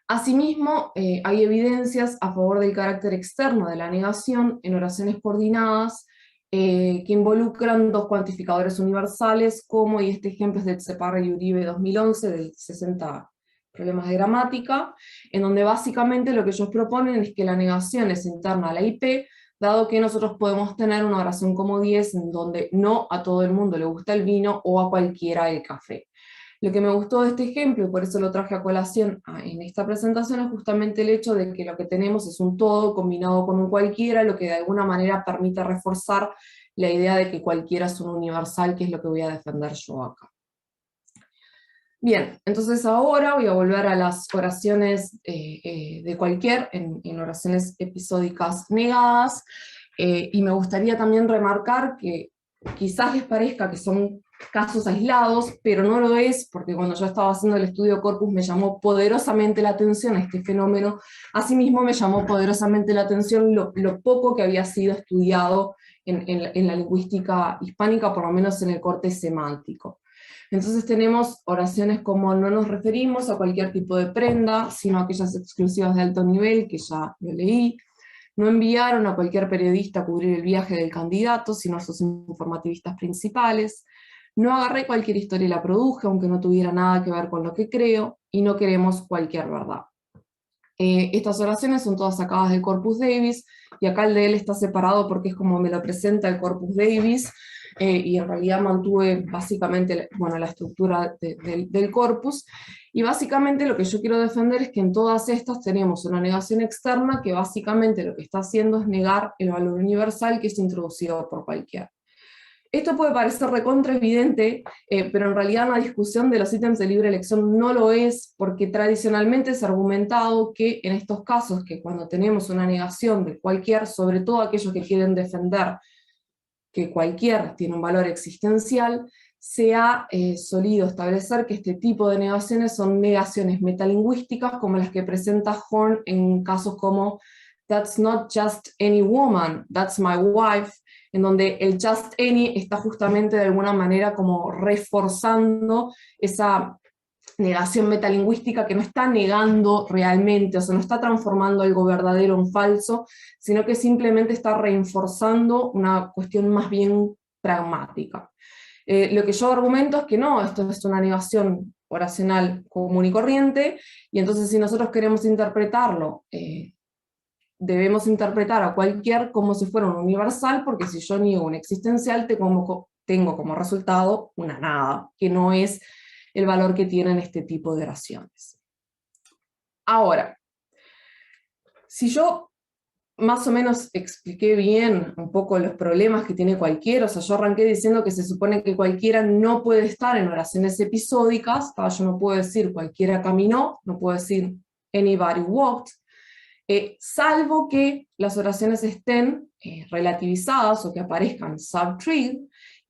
Asimismo, hay evidencias a favor del carácter externo de la negación en oraciones coordinadas que involucran dos cuantificadores universales, como, y este ejemplo es de Tseparra y Uribe 2011, de 60 problemas de gramática, en donde básicamente lo que ellos proponen es que la negación es interna a la IP, dado que nosotros podemos tener una oración como 10 en donde no a todo el mundo le gusta el vino o a cualquiera el café. Lo que me gustó de este ejemplo, y por eso lo traje a colación en esta presentación, es justamente el hecho de que lo que tenemos es un todo combinado con un cualquiera, lo que de alguna manera permite reforzar la idea de que cualquiera es un universal, que es lo que voy a defender yo acá. Bien, entonces ahora voy a volver a las oraciones de cualquier, en oraciones episódicas negadas, y me gustaría también remarcar que quizás les parezca que son casos aislados, pero no lo es, porque cuando yo estaba haciendo el estudio corpus me llamó poderosamente la atención este fenómeno. Asimismo me llamó poderosamente la atención lo poco que había sido estudiado en la lingüística hispánica, por lo menos en el corte semántico. Entonces tenemos oraciones como: no nos referimos a cualquier tipo de prenda, sino a aquellas exclusivas de alto nivel, que ya lo leí. No enviaron a cualquier periodista a cubrir el viaje del candidato, sino a sus informativistas principales. No agarré cualquier historia y la produje, aunque no tuviera nada que ver con lo que creo, y no queremos cualquier verdad. Estas oraciones son todas sacadas del Corpus Davis, y acá el de él está separado porque es como me lo presenta el Corpus Davis, y en realidad mantuve básicamente la estructura del corpus, y básicamente lo que yo quiero defender es que en todas estas tenemos una negación externa que básicamente lo que está haciendo es negar el valor universal que es introducido por cualquiera. Esto puede parecer recontra evidente, pero en realidad en la discusión de los ítems de libre elección no lo es, porque tradicionalmente se ha argumentado que en estos casos, que cuando tenemos una negación de cualquier, sobre todo aquellos que quieren defender que cualquier tiene un valor existencial, se ha solido establecer que este tipo de negaciones son negaciones metalingüísticas, como las que presenta Horn en casos como "That's not just any woman, that's my wife", en donde el just any está justamente de alguna manera como reforzando esa negación metalingüística, que no está negando realmente, o sea, no está transformando algo verdadero en falso, sino que simplemente está reforzando una cuestión más bien pragmática. Lo que yo argumento es que no, esto es una negación oracional común y corriente, y entonces si nosotros queremos interpretarlo, debemos interpretar a cualquier como si fuera un universal, porque si yo niego un existencial, tengo como resultado una nada, que no es el valor que tienen este tipo de oraciones. Ahora, si yo más o menos expliqué bien un poco los problemas que tiene cualquiera, o sea, yo arranqué diciendo que se supone que cualquiera no puede estar en oraciones episódicas, yo no puedo decir cualquiera caminó, no puedo decir anybody walked, salvo que las oraciones estén relativizadas o que aparezcan subtree,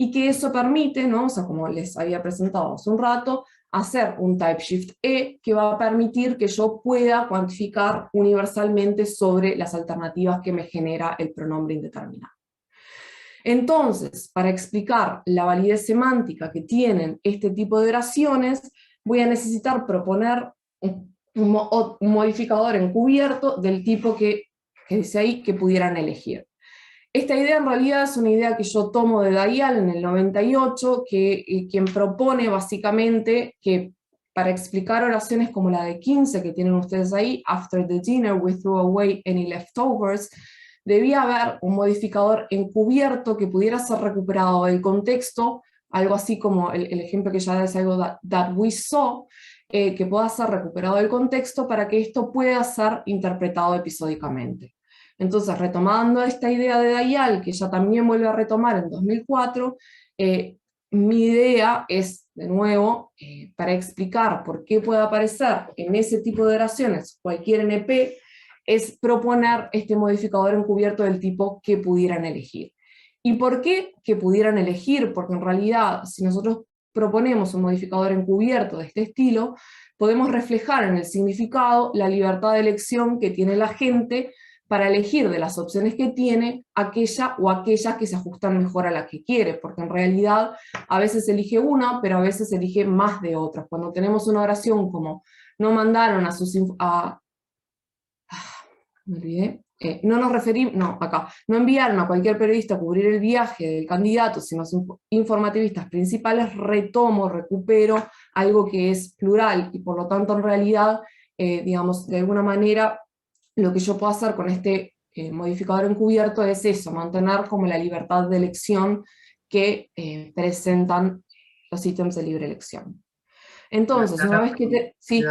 y que eso permite, ¿no? O sea, como les había presentado hace un rato, hacer un type shift E que va a permitir que yo pueda cuantificar universalmente sobre las alternativas que me genera el pronombre indeterminado. Entonces, para explicar la validez semántica que tienen este tipo de oraciones, voy a necesitar proponer un modificador encubierto del tipo que dice ahí que pudieran elegir. Esta idea en realidad es una idea que yo tomo de Dayal en el 98, quien propone básicamente que para explicar oraciones como la de 15 que tienen ustedes ahí, after the dinner we threw away any leftovers, debía haber un modificador encubierto que pudiera ser recuperado del contexto, algo así como el ejemplo que ya es algo that we saw, que pueda ser recuperado del contexto para que esto pueda ser interpretado episódicamente. Entonces, retomando esta idea de Dayal, que ella también vuelve a retomar en 2004, mi idea es, de nuevo, para explicar por qué puede aparecer en ese tipo de oraciones cualquier NP, es proponer este modificador encubierto del tipo que pudieran elegir. ¿Y por qué que pudieran elegir? Porque en realidad, si nosotros proponemos un modificador encubierto de este estilo, podemos reflejar en el significado la libertad de elección que tiene la gente para elegir de las opciones que tiene aquella o aquellas que se ajustan mejor a la que quiere, porque en realidad a veces elige una, pero a veces elige más de otras. Cuando tenemos una oración como no mandaron a sus... me olvidé. No enviaron a cualquier periodista a cubrir el viaje del candidato, sino sus informativistas principales, recupero algo que es plural, y por lo tanto en realidad, digamos, de alguna manera, lo que yo puedo hacer con este modificador encubierto es eso, mantener como la libertad de elección que presentan los ítems de libre elección. Entonces, una vez que... Sí.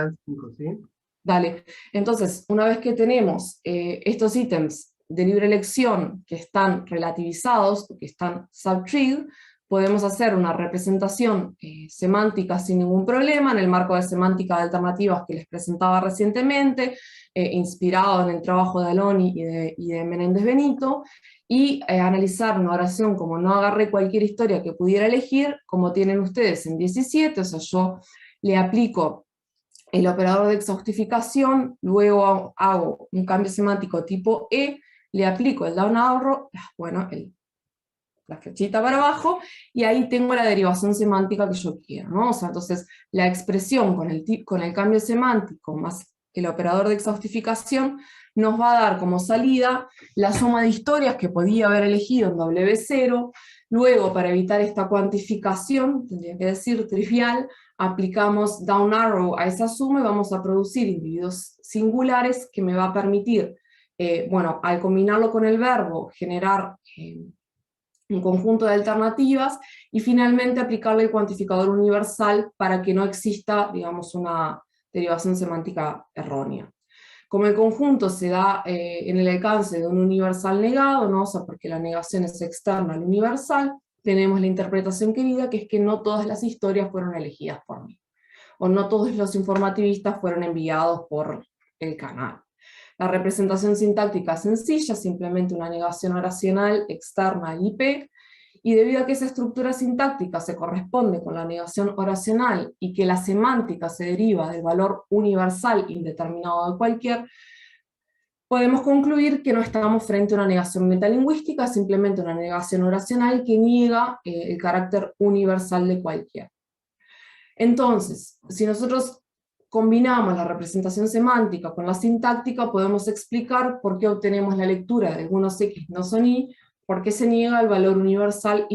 Dale. Entonces, una vez que tenemos estos ítems de libre elección que están relativizados, que están subtreed, podemos hacer una representación semántica sin ningún problema, en el marco de semántica de alternativas que les presentaba recientemente, inspirado en el trabajo de Aloni y de Menéndez Benito, y analizar una oración como no agarré cualquier historia que pudiera elegir, como tienen ustedes en 17, o sea, yo le aplico el operador de exhaustificación, luego hago un cambio semántico tipo E, le aplico el down arrow, bueno, la flechita para abajo, y ahí tengo la derivación semántica que yo quiero, ¿no? O sea, entonces la expresión con el cambio semántico más el operador de exhaustificación nos va a dar como salida la suma de historias que podía haber elegido en W0, luego para evitar esta cuantificación, tendría que decir trivial, aplicamos down arrow a esa suma y vamos a producir individuos singulares que me va a permitir, bueno, al combinarlo con el verbo, generar un conjunto de alternativas, y finalmente aplicarle el cuantificador universal para que no exista, digamos, una derivación semántica errónea. Como el conjunto se da en el alcance de un universal negado, ¿no? O sea, porque la negación es externa al universal, tenemos la interpretación querida, que es que no todas las historias fueron elegidas por mí, o no todos los informativistas fueron enviados por el canal. La representación sintáctica es sencilla, simplemente una negación oracional externa al IP, y debido a que esa estructura sintáctica se corresponde con la negación oracional y que la semántica se deriva del valor universal indeterminado de cualquier, podemos concluir que no estamos frente a una negación metalingüística, simplemente una negación oracional que niega el carácter universal de cualquier. Entonces, si nosotros combinamos la representación semántica con la sintáctica, podemos explicar por qué obtenemos la lectura de algunos X no son Y, por qué se niega el valor universal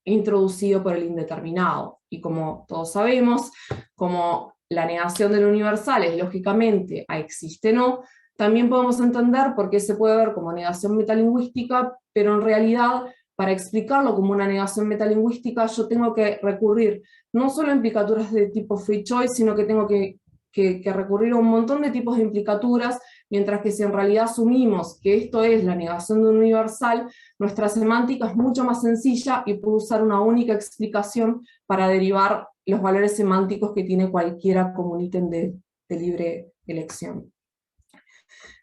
introducido por el indeterminado. Y como todos sabemos, como la negación del universal es lógicamente a existe no, también podemos entender por qué se puede ver como negación metalingüística, pero en realidad, para explicarlo como una negación metalingüística, yo tengo que recurrir no solo a implicaturas de tipo free choice, sino que tengo que recurrir a un montón de tipos de implicaturas, mientras que si en realidad asumimos que esto es la negación de un universal, nuestra semántica es mucho más sencilla y puedo usar una única explicación para derivar los valores semánticos que tiene cualquiera como un ítem de libre elección.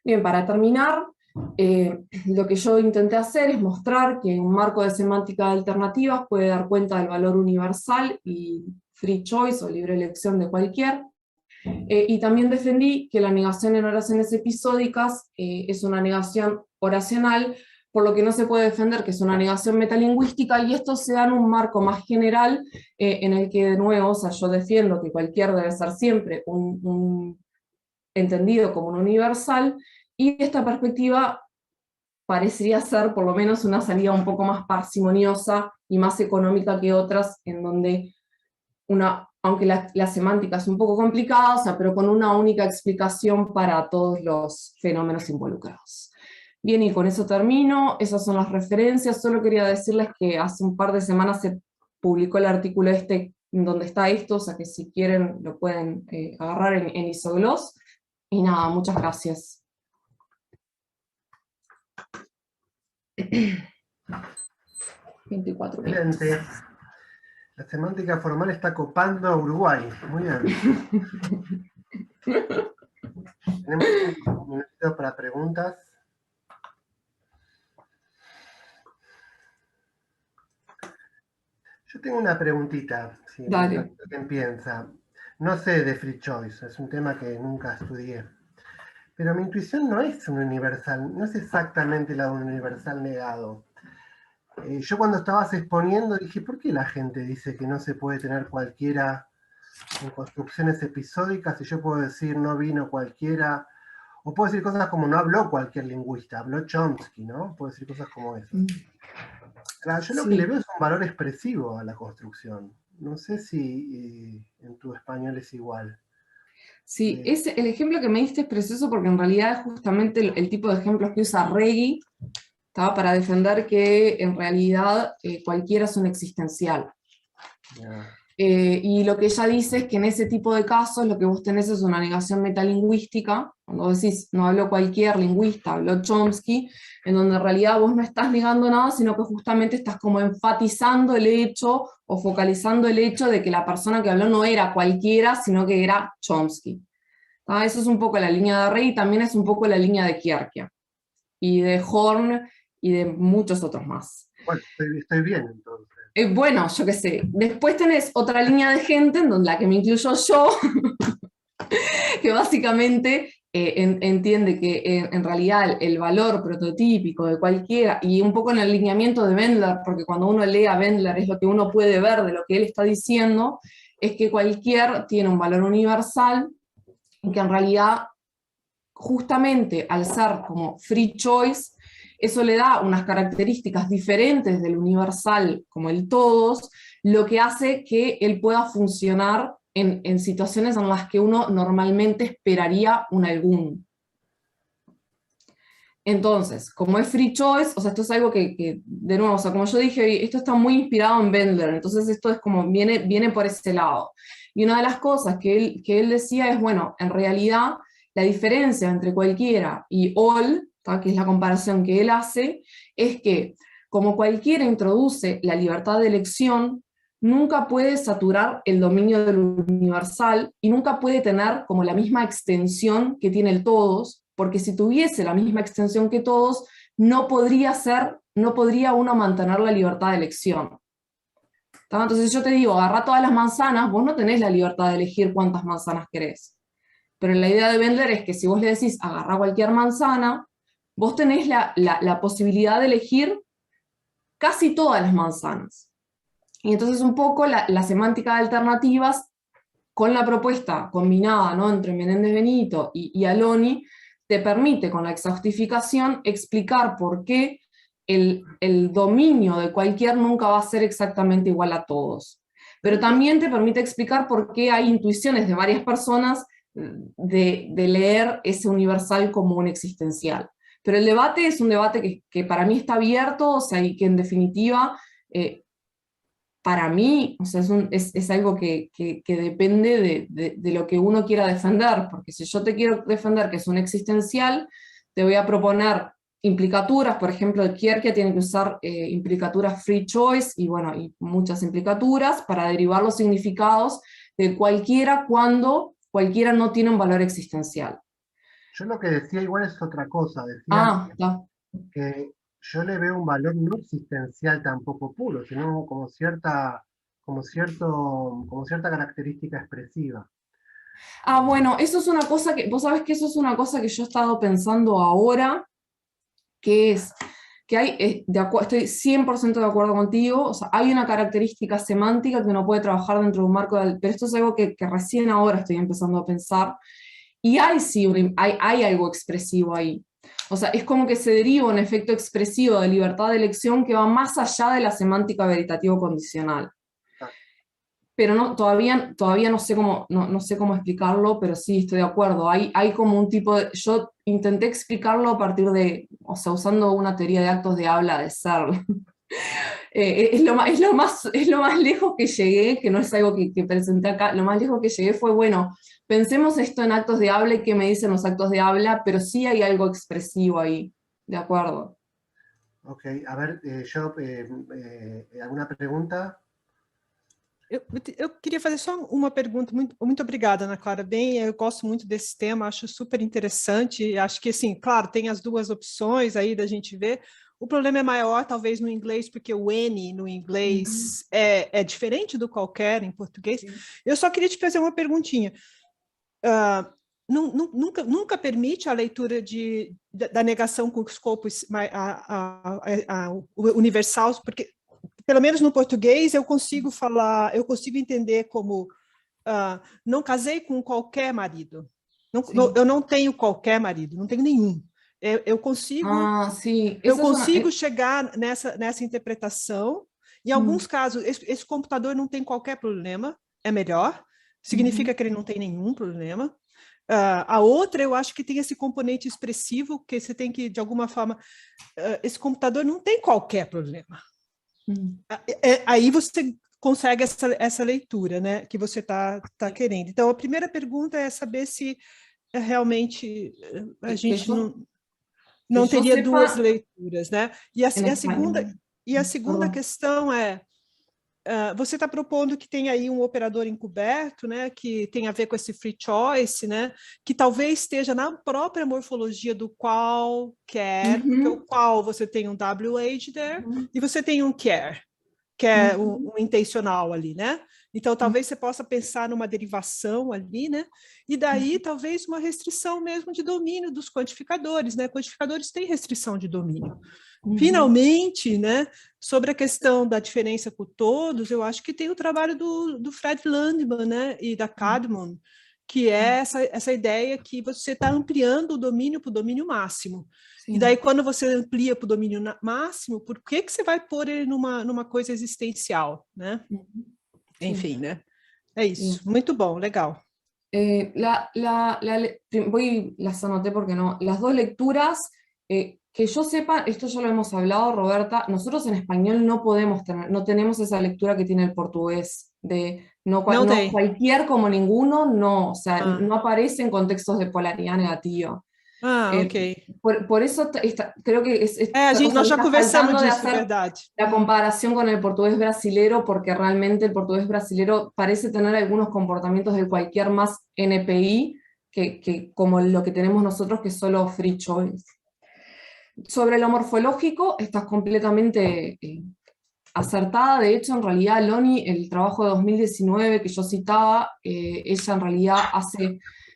Bien, para terminar, lo que yo intenté hacer es mostrar que un marco de semántica de alternativas puede dar cuenta del valor universal y free choice o libre elección de cualquier. Y también defendí que la negación en oraciones episódicas es una negación oracional, por lo que no se puede defender que es una negación metalingüística, y esto se da en un marco más general, en el que, de nuevo, o sea, yo defiendo que cualquier debe ser siempre entendido como un universal, y esta perspectiva parecería ser por lo menos una salida un poco más parsimoniosa y más económica que otras, en donde aunque la semántica es un poco complicada, o sea, pero con una única explicación para todos los fenómenos involucrados. Bien, y con eso termino. Esas son las referencias. Solo quería decirles que hace un par de semanas se publicó el artículo en donde está esto, o sea que si quieren lo pueden agarrar en Isogloss. Y nada, muchas gracias. Excelente. La semántica formal está copando a Uruguay. Muy bien. Tenemos un minutito para preguntas. Yo tengo una preguntita, si Dale. alguien piensa. No sé de free choice, es un tema que nunca estudié. Pero mi intuición no es un universal, no es exactamente la de un universal negado. Yo cuando estabas exponiendo dije, ¿por qué la gente dice que no se puede tener cualquiera en construcciones episódicas y yo puedo decir no vino cualquiera? O puedo decir cosas como no habló cualquier lingüista, habló Chomsky, ¿no? Puedo decir cosas como esas. Claro, yo lo que le veo es un valor expresivo a la construcción. No sé si en tu español es igual. Sí, el ejemplo que me diste es precioso porque en realidad es justamente el tipo de ejemplos que usa Reggie, para defender que en realidad cualquiera es un existencial. Yeah. Y lo que ella dice es que en ese tipo de casos lo que vos tenés es una negación metalingüística, cuando vos decís no habló cualquier lingüista, habló Chomsky, en donde en realidad vos no estás negando nada, sino que justamente estás como enfatizando el hecho o focalizando el hecho de que la persona que habló no era cualquiera, sino que era Chomsky. Eso es un poco la línea de Rey, y también es un poco la línea de Kierkegaard, y de Horn, y de muchos otros más. Bueno, estoy bien entonces. Bueno, yo qué sé. Después tenés otra línea de gente, en donde la que me incluyo yo, que básicamente entiende que en realidad el valor prototípico de cualquiera, y un poco en el lineamiento de Wendler, porque cuando uno lee a Wendler es lo que uno puede ver de lo que él está diciendo, es que cualquier tiene un valor universal, y que en realidad, justamente al ser como free choice, eso le da unas características diferentes del universal como el todos, lo que hace que él pueda funcionar en situaciones en las que uno normalmente esperaría un algún. Entonces, como es free choice, o sea, esto es algo que de nuevo, o sea, como yo dije, esto está muy inspirado en Wendler, entonces esto es como, viene por ese lado. Y una de las cosas que él decía es, bueno, en realidad, la diferencia entre cualquiera y all, que es la comparación que él hace, es que como cualquiera introduce la libertad de elección, nunca puede saturar el dominio del universal y nunca puede tener como la misma extensión que tiene el todos, porque si tuviese la misma extensión que todos, no podría uno mantener la libertad de elección. Entonces yo te digo, agarra todas las manzanas, vos no tenés la libertad de elegir cuántas manzanas querés. Pero la idea de Wendler es que si vos le decís agarra cualquier manzana, vos tenés la posibilidad de elegir casi todas las manzanas. Y entonces un poco la semántica de alternativas, con la propuesta combinada, ¿no?, entre Menéndez Benito y Aloni, te permite con la exhaustificación explicar por qué el dominio de cualquier nunca va a ser exactamente igual a todos. Pero también te permite explicar por qué hay intuiciones de varias personas de leer ese universal como un existencial. Pero el debate es un debate que para mí está abierto, o sea, y que en definitiva, para mí, o sea, es algo que depende de lo que uno quiera defender, porque si yo te quiero defender que es un existencial, te voy a proponer implicaturas, por ejemplo, Kierkegaard tiene que usar implicaturas free choice, y bueno, y muchas implicaturas, para derivar los significados de cualquiera cuando cualquiera no tiene un valor existencial. Yo lo que decía igual es otra cosa, decía Ah, está. que yo le veo un valor no existencial tampoco puro, sino como cierta característica expresiva. Ah, bueno, eso es una cosa que, vos sabés que eso es una cosa que yo he estado pensando ahora, que es que hay, estoy 100% de acuerdo contigo, o sea, hay una característica semántica que uno puede trabajar dentro de un marco, pero esto es algo que recién ahora estoy empezando a pensar, y hay sí, hay algo expresivo ahí. O sea, es como que se deriva un efecto expresivo de libertad de elección que va más allá de la semántica veritativo condicional. Ah, Pero no, todavía no sé cómo, no sé cómo explicarlo, pero sí estoy de acuerdo. Hay como un tipo de... Yo intenté explicarlo a partir de, o sea, usando una teoría de actos de habla de Searle. Es lo más lejos que llegué, que no es algo que presenté acá, lo más lejos que llegué fue, bueno, pensemos esto en actos de habla y qué me dicen los actos de habla, pero sí hay algo expresivo ahí, de acuerdo. ok, a ver, ¿alguna pregunta? Eu queria fazer só uma pergunta. Muito obrigada, Ana Clara. Bem, eu gosto muito desse tema, acho super interessante. Acho que, assim, claro, tem as duas opções aí da gente ver. O problema é maior, talvez, no inglês, porque o N no inglês é diferente do qualquer em português. Eu só queria te fazer uma perguntinha. Nunca permite a leitura da negação com o escopo universal, porque pelo menos no português, eu consigo falar, eu consigo entender como não casei com qualquer marido. Eu não tenho qualquer marido, não tenho nenhum. Eu consigo, Ah, sí. eu consigo chegar nessa interpretação. Em alguns casos, esse computador não tem qualquer problema, é melhor. Significa que ele não tem nenhum problema. A outra, eu acho que tem esse componente expressivo, que você tem que, de alguma forma, esse computador não tem qualquer problema. Aí você consegue essa leitura, né, que você está querendo. Então, a primeira pergunta é saber se realmente a gente não teria duas leituras, né? E a segunda questão é, você está propondo que tem aí um operador encoberto, né, que tem a ver com esse free choice, né, que talvez esteja na própria morfologia do qualquer, porque o qual você tem um WH there, e você tem um care, que é um intencional ali, né? Então, talvez você possa pensar numa derivação ali, né? E daí, talvez, uma restrição mesmo de domínio dos quantificadores, né? Quantificadores têm restrição de domínio. Finalmente, né, sobre a questão da diferença por todos, eu acho que tem o trabalho do Fred Landman, né, e da Cadman, que é essa ideia que você está ampliando o domínio para o domínio máximo. Sim. E daí, quando você amplia para o domínio máximo, por que você vai pôr ele numa coisa existencial, né? Enfim, né? É isso. Muito bom, legal. Las anoté porque no. Las dos lecturas, que yo sepa, esto ya lo hemos hablado, Roberta, nosotros en español no tenemos esa lectura que tiene el portugués, de no cualquier como ninguno, no, o sea, no aparece en contextos de polaridad negativa. Ok. Por eso creo que nós já conversamos disso, verdade. La comparación con el portugués brasilero, porque realmente el portugués brasilero parece tener algunos comportamientos de cualquier más NPI que como lo que tenemos nosotros, que es solo free choice. Sobre lo morfológico, estás completamente acertada. De hecho, en realidad, Loni, el trabajo de 2019 que yo citaba, ella en realidad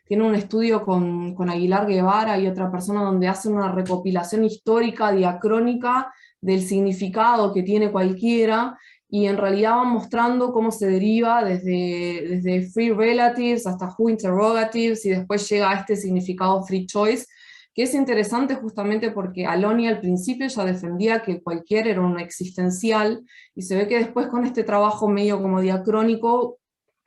tiene un estudio con Aguilar Guevara y otra persona donde hacen una recopilación histórica, diacrónica, del significado que tiene cualquiera, y en realidad van mostrando cómo se deriva desde free relatives hasta who interrogatives, y después llega a este significado free choice, que es interesante justamente porque Aloni al principio ya defendía que cualquier era un existencial, y se ve que después con este trabajo medio como diacrónico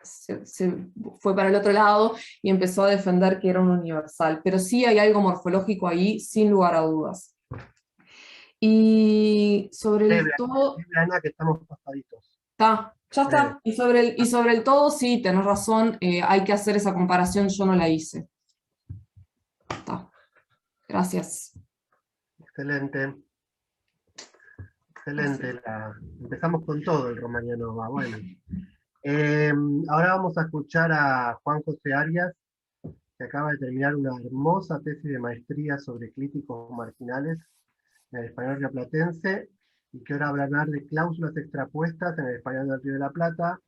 se fue para el otro lado y empezó a defender que era un universal. Pero sí hay algo morfológico ahí, sin lugar a dudas. Y sobre el todo... Ana, que estamos pasaditos. Ya está. Y sobre el todo, sí, tenés razón, hay que hacer esa comparación, yo no la hice. Está. Gracias. Excelente. Excelente. Empezamos con todo el Romaniano. Bueno. Ahora vamos a escuchar a Juan José Arias, que acaba de terminar una hermosa tesis de maestría sobre clíticos marginales en el español rioplatense, y que ahora va a hablar de cláusulas extrapuestas en el español del Río de la Plata,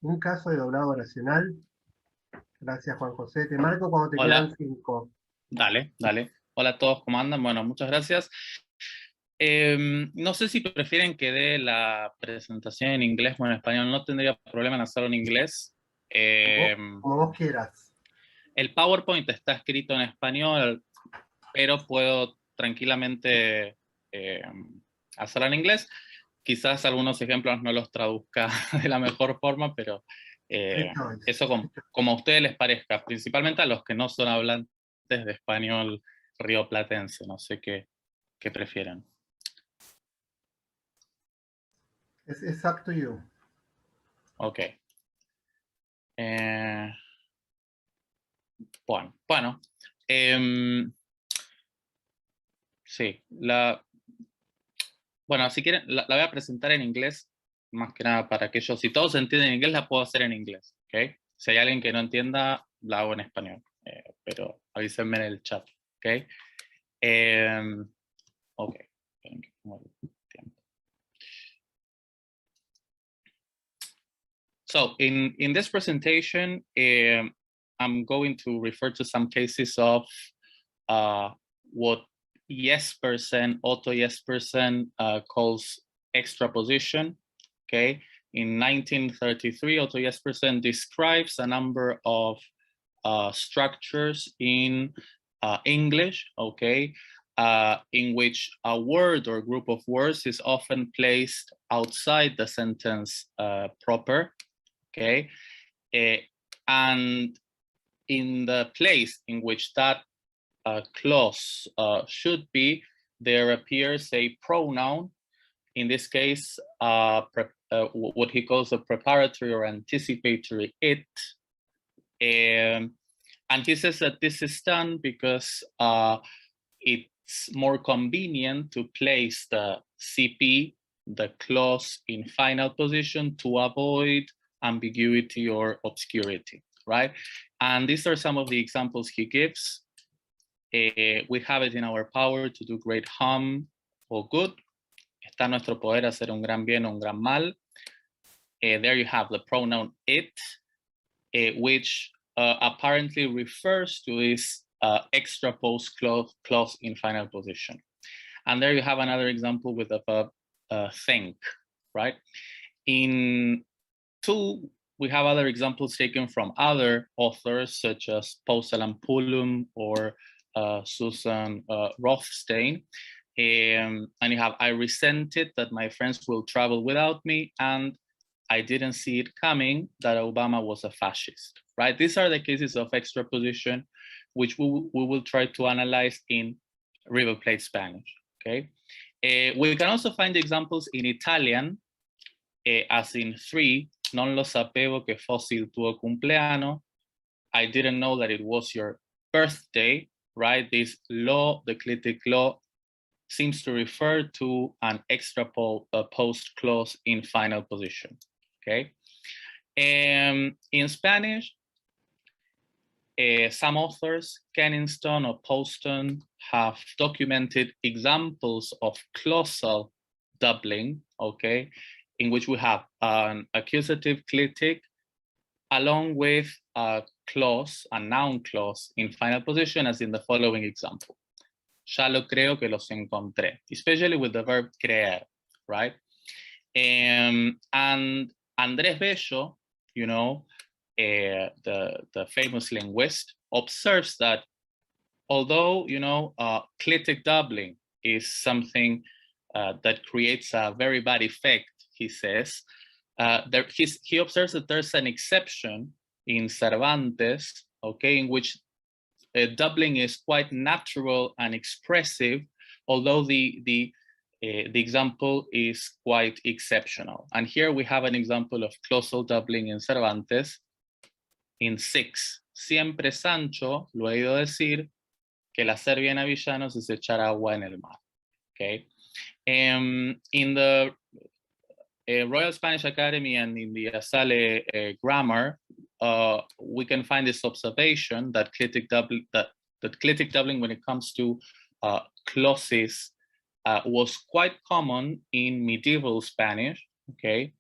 un caso de doblado oracional. Gracias, Juan José. Te marco cuando te Hola. quedan 5. Dale. Hola a todos, ¿cómo andan? Bueno, muchas gracias. No sé si prefieren que dé la presentación en inglés o en español. No tendría problema en hacerlo en inglés. Como vos quieras. El PowerPoint está escrito en español, pero puedo tranquilamente hacerlo en inglés. Quizás algunos ejemplos no los traduzca de la mejor forma, pero eso como a ustedes les parezca, principalmente a los que no son hablantes de español rioplatense. No sé qué prefieren. It's up to you. Ok. Bueno. Sí, bueno, si quieren, la voy a presentar en inglés, más que nada para que si todos entienden inglés, la puedo hacer en inglés, ¿ok? Si hay alguien que no entienda, la hago en español, pero avísenme en el chat, ¿ok? Ok. So in this presentation, I'm going to refer to some cases of what Jespersen, Otto Jespersen calls extraposition. Okay, in 1933, Otto Jespersen describes a number of structures in English, okay, in which a word or group of words is often placed outside the sentence proper, okay, and in the place in which that clause should be, there appears a pronoun, in this case, what he calls a preparatory or anticipatory it. And he says that this is done because it's more convenient to place the CP, the clause, in final position to avoid ambiguity or obscurity, right? And these are some of the examples he gives. We have it in our power to do great harm or good. Está en nuestro poder hacer un gran bien o un gran mal. There you have the pronoun it, which apparently refers to this extra post clause in final position. And there you have another example with the verb think, right? In 2, we have other examples taken from other authors, such as Postel and Pullum or Susan Rothstein. And you have, I resented that my friends will travel without me, and I didn't see it coming that Obama was a fascist, right? These are the cases of extraposition, which we will try to analyze in River Plate Spanish, okay? We can also find examples in Italian, as in 3, non lo sapevo che fossi il tuo compleanno. I didn't know that it was your birthday, right? This law, the clitic law, seems to refer to an extra post clause in final position, okay? In Spanish, some authors, Kenningston or Poston, have documented examples of clausal doubling, okay, in which we have an accusative clitic along with a clause, a noun clause in final position, as in the following example. Ya lo creo que los encontré, especially with the verb creer, right? And Andrés Bello, you know, the famous linguist, observes that although, you know, clitic doubling is something that creates a very bad effect, he says, he observes that there's an exception in Cervantes, okay, in which doubling is quite natural and expressive, although the example is quite exceptional. And here we have an example of clausal doubling in Cervantes in 6. Siempre Sancho lo he oído decir que el hacer bien a villanos es echar agua en el mar. Okay. In the Royal Spanish Academy and in the Asale grammar, we can find this observation that clitic doubling when it comes to clauses was quite common in medieval Spanish, okay?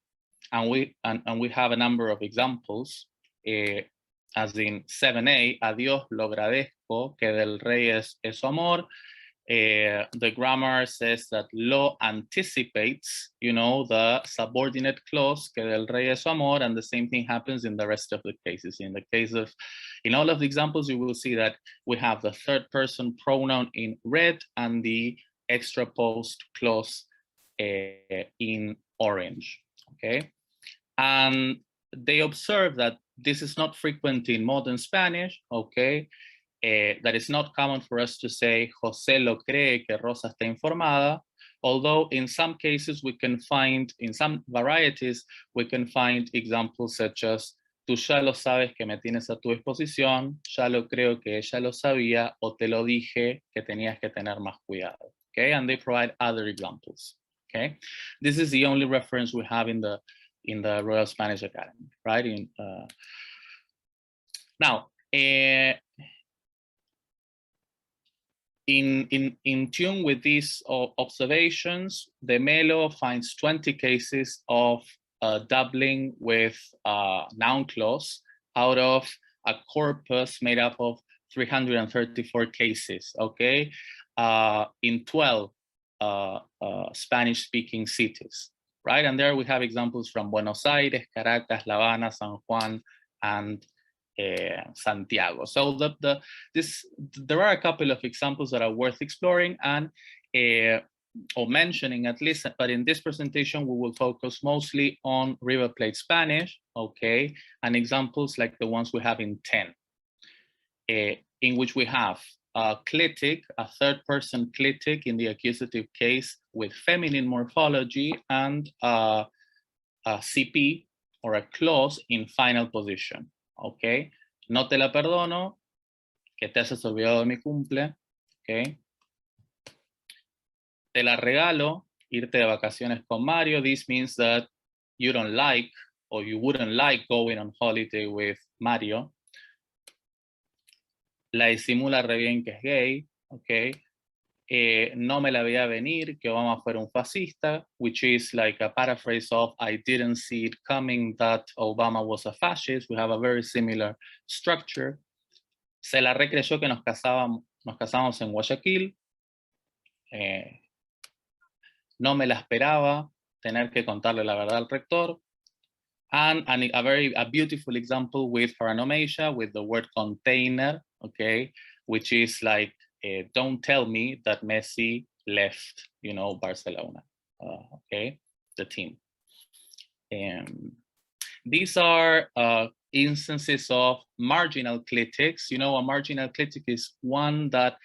And we have a number of examples, as in 7a, a Dios lo agradezco, que del rey es su amor. The grammar says that lo anticipates, you know, the subordinate clause, que del rey es su amor, and the same thing happens in the rest of the cases. In the case of, in all of the examples, you will see that we have the third person pronoun in red and the extra post clause in orange, okay? And they observe that this is not frequent in modern Spanish, okay? That it's not common for us to say, José lo cree que Rosa está informada, although in some cases we can find, in some varieties, we can find examples such as, tú ya lo sabes que me tienes a tu disposición, ya lo creo que ella lo sabía, o te lo dije que tenías que tener más cuidado, okay? And they provide other examples, okay? This is the only reference we have in the Royal Spanish Academy, right? Now, in tune with these observations, the Melo finds 20 cases of doubling with noun clause out of a corpus made up of 334 cases, okay? In 12 Spanish-speaking cities, right? And there we have examples from Buenos Aires, Caracas, La Habana, San Juan, and Santiago. So there are a couple of examples that are worth exploring and or mentioning at least, but in this presentation we will focus mostly on River Plate Spanish, okay, and examples like the ones we have in 10, in which we have a clitic, a third-person clitic in the accusative case with feminine morphology, and a CP or a clause in final position. Okay, no te la perdono, que te hayas olvidado de mi cumple, okay. Te la regalo, irte de vacaciones con Mario. This means that you don't like, or you wouldn't like going on holiday with Mario. La disimula re bien que es gay, okay. No me la veía venir, que Obama fuera un fascista, which is like a paraphrase of I didn't see it coming that Obama was a fascist. We have a very similar structure. Se la recreyó que nos casamos en Guayaquil. No me la esperaba tener que contarle la verdad al rector. And a beautiful example with Paranomasia, with the word container, okay, which is like, don't tell me that Messi left, you know, Barcelona, okay, the team. These are instances of marginal clitics. You know, a marginal clitic is one that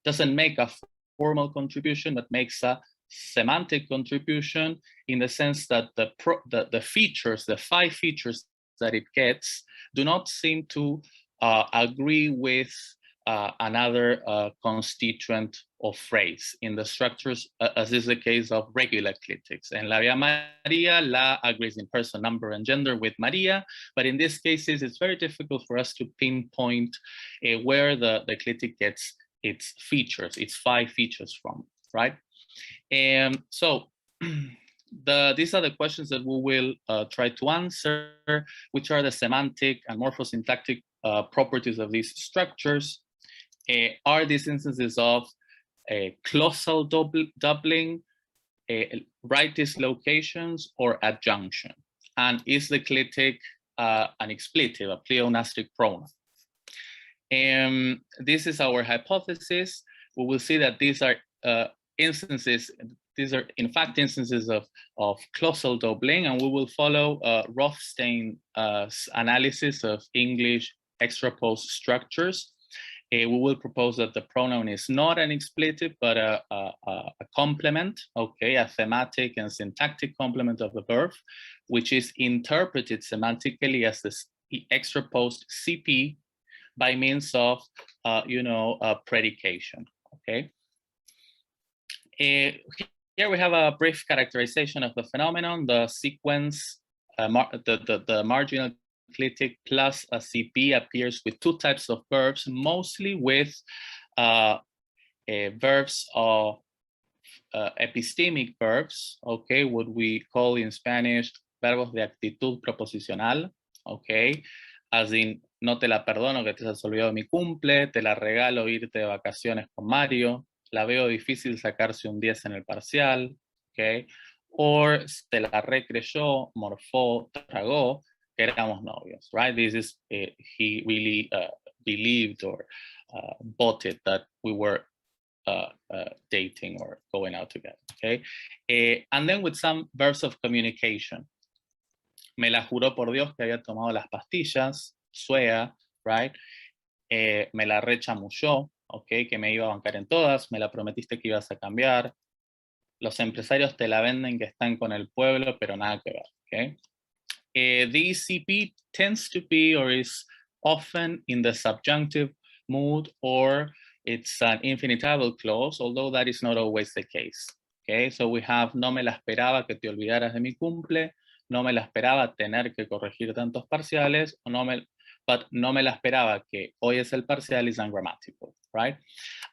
doesn't make a formal contribution, but makes a semantic contribution in the sense that the features, the 5 features that it gets, do not seem to agree with another constituent or phrase in the structures, as is the case of regular clitics. En La Vía María, la agrees in person, number, and gender with Maria, but in these cases, it's very difficult for us to pinpoint where the clitic gets its features, its 5 features from, right? So these are the questions that we will try to answer, which are the semantic and morphosyntactic properties of these structures. Are these instances of clausal doubling, right dislocations, or adjunction? And is the clitic an expletive, a pleonastic pronoun? This is our hypothesis. We will see that these are instances, these are in fact instances of clausal doubling, and we will follow Rothstein's analysis of English extrapost structures. We will propose that the pronoun is not an expletive, but a complement, okay, a thematic and syntactic complement of the verb, which is interpreted semantically as the extrapost CP by means of, you know, predication, okay? Here we have a brief characterization of the phenomenon. The sequence the marginal clitic plus a CP appears with two types of verbs, mostly with verbs of epistemic verbs, okay, what we call in Spanish verbos de actitud proposicional, okay, as in, no te la perdono que te has olvidado mi cumple, te la regalo irte de vacaciones con Mario, la veo difícil sacarse un 10 en el parcial, okay, or te la recreyó, morfó, tragó, que éramos novios, right? This is, he really believed or bought it that we were dating or going out together, okay? And then with some verbs of communication. Me la juró por Dios que había tomado las pastillas, swear, right? Me la rechamulló, okay, que me iba a bancar en todas, me la prometiste que ibas a cambiar. Los empresarios te la venden que están con el pueblo, pero nada que ver, okay? The CP tends to be or is often in the subjunctive mood, or it's an infinitival clause, although that is not always the case. Okay, so we have no me la esperaba que te olvidaras de mi cumple, no me la esperaba tener que corregir tantos parciales, o but no me la esperaba que hoy es el parcial is ungrammatical, right?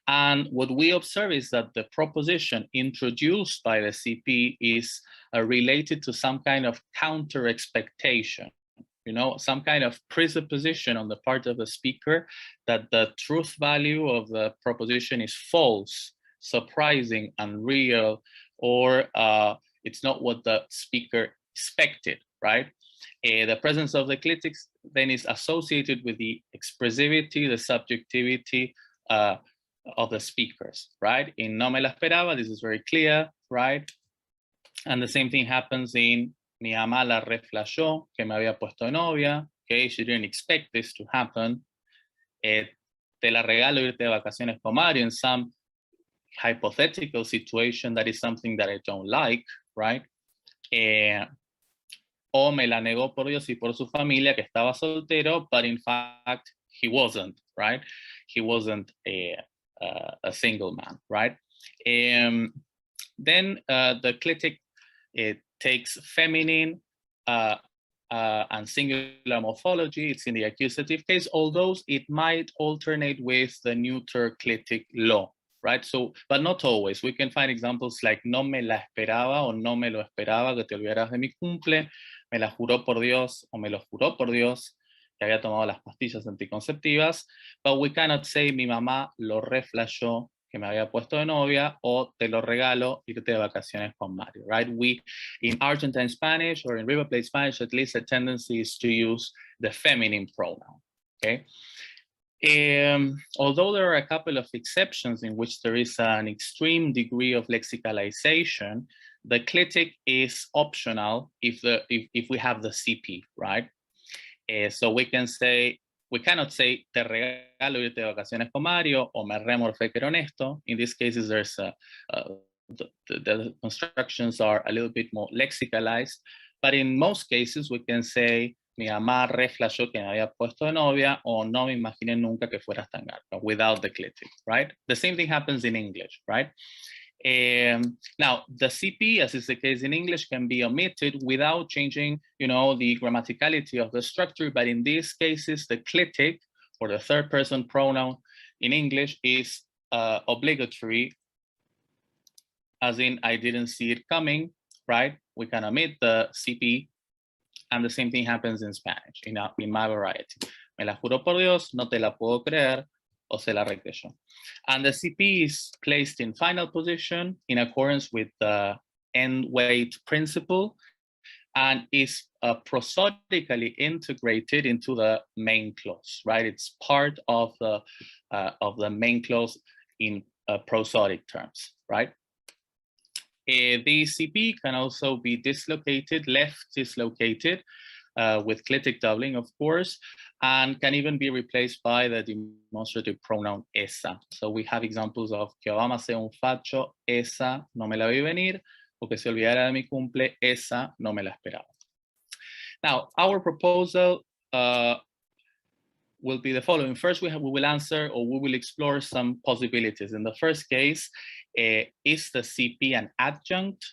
And what we observe is that the proposition introduced by the CP is related to some kind of counter expectation. You know, some kind of presupposition on the part of the speaker that the truth value of the proposition is false, surprising, unreal, or it's not what the speaker expected, right? The presence of the clitics then is associated with the expressivity, the subjectivity of the speakers, right? In no me la esperaba, this is very clear, right? And the same thing happens in mi mamá la reflashó, que me había puesto de novia, okay, she didn't expect this to happen. Te la regalo irte de vacaciones con Mario, in some hypothetical situation that is something that I don't like, right? O me la negó por Dios y por su familia que estaba soltero, but in fact he wasn't, right? He wasn't a single man, right? Then the clitic takes feminine and singular morphology. It's in the accusative case, although it might alternate with the neuter clitic law, right? So, but not always. We can find examples like no me la esperaba o no me lo esperaba que te olvidaras de mi cumple, me la juró por Dios o me lo juró por Dios que había tomado las pastillas anticonceptivas, but we cannot say mi mamá lo reflashó que me había puesto de novia, o te lo regalo, irte de vacaciones con Mario, right? We, in Argentine Spanish or in River Plate Spanish, at least the tendency is to use the feminine pronoun, okay? Although there are a couple of exceptions in which there is an extreme degree of lexicalization, the clitic is optional if we have the CP, right? So we can say, we cannot say te regalo irte de vacaciones con Mario o me remorfé que era honesto. In these cases, there's the constructions are a little bit more lexicalized, but in most cases we can say mi mamá reflashó que me había puesto de novia o no me imaginé nunca que fueras tan garca, without the clitic, right? The same thing happens in English, right? Now, the CP, as is the case in English, can be omitted without changing, you know, the grammaticality of the structure. But in these cases, the clitic, or the third person pronoun in English, is obligatory, as in I didn't see it coming, right? We can omit the CP, and the same thing happens in Spanish, in my variety. Me la juro por Dios, no te la puedo creer, o se la recreyó. And the CP is placed in final position in accordance with the end weight principle and is prosodically integrated into the main clause, right? It's part of the main clause in prosodic terms, right? The CP can also be dislocated, left dislocated, with clitic doubling, of course, and can even be replaced by the demonstrative pronoun esa. So we have examples of que Obama sea un facho, esa no me la vi venir, o que se olvidara de mi cumple, esa no me la esperaba. Now, our proposal will be the following. First, we will answer, or we will explore some possibilities. In the first case, is the CP an adjunct?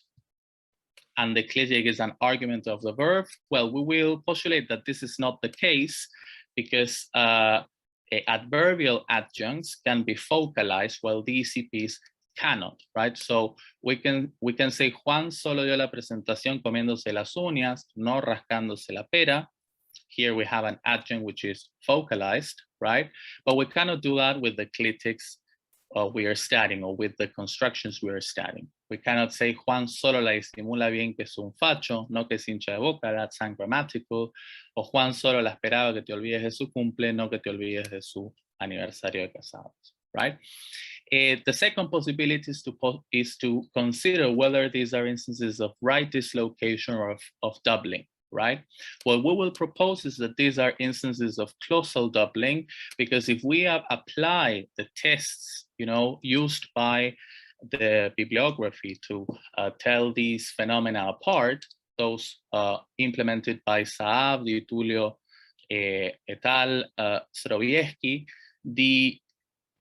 and the clitic is an argument of the verb, well, we will postulate that this is not the case because adverbial adjuncts can be focalized while the ECPs cannot, right? So we can say Juan solo dio la presentación comiéndose las uñas, no rascándose la pera. Here we have an adjunct which is focalized, right? But we cannot do that with the clitics we are studying or with the constructions we are studying. We cannot say Juan solo la disimula bien que es un facho, no que es hincha de boca, that's ungrammatical. O Juan solo la esperaba que te olvides de su cumple, no que te olvides de su aniversario de casados, right? The second possibility is to consider whether these are instances of right dislocation or of doubling, right? What we will propose is that these are instances of clausal doubling, because if we apply the tests, you know, used by the bibliography to tell these phenomena apart, those implemented by Saab, Di Tullio, et al., Srobiewski, the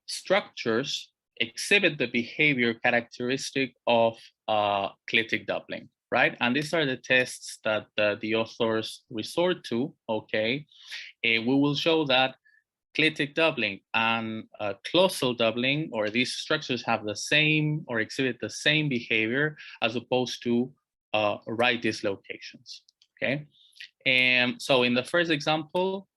structures exhibit the behavior characteristic of clitic doubling, right? And these are the tests that the authors resort to, okay? We will show that clitic doubling and clausal doubling, or these structures have the same or exhibit the same behavior as opposed to right dislocations, okay? And so in the first example,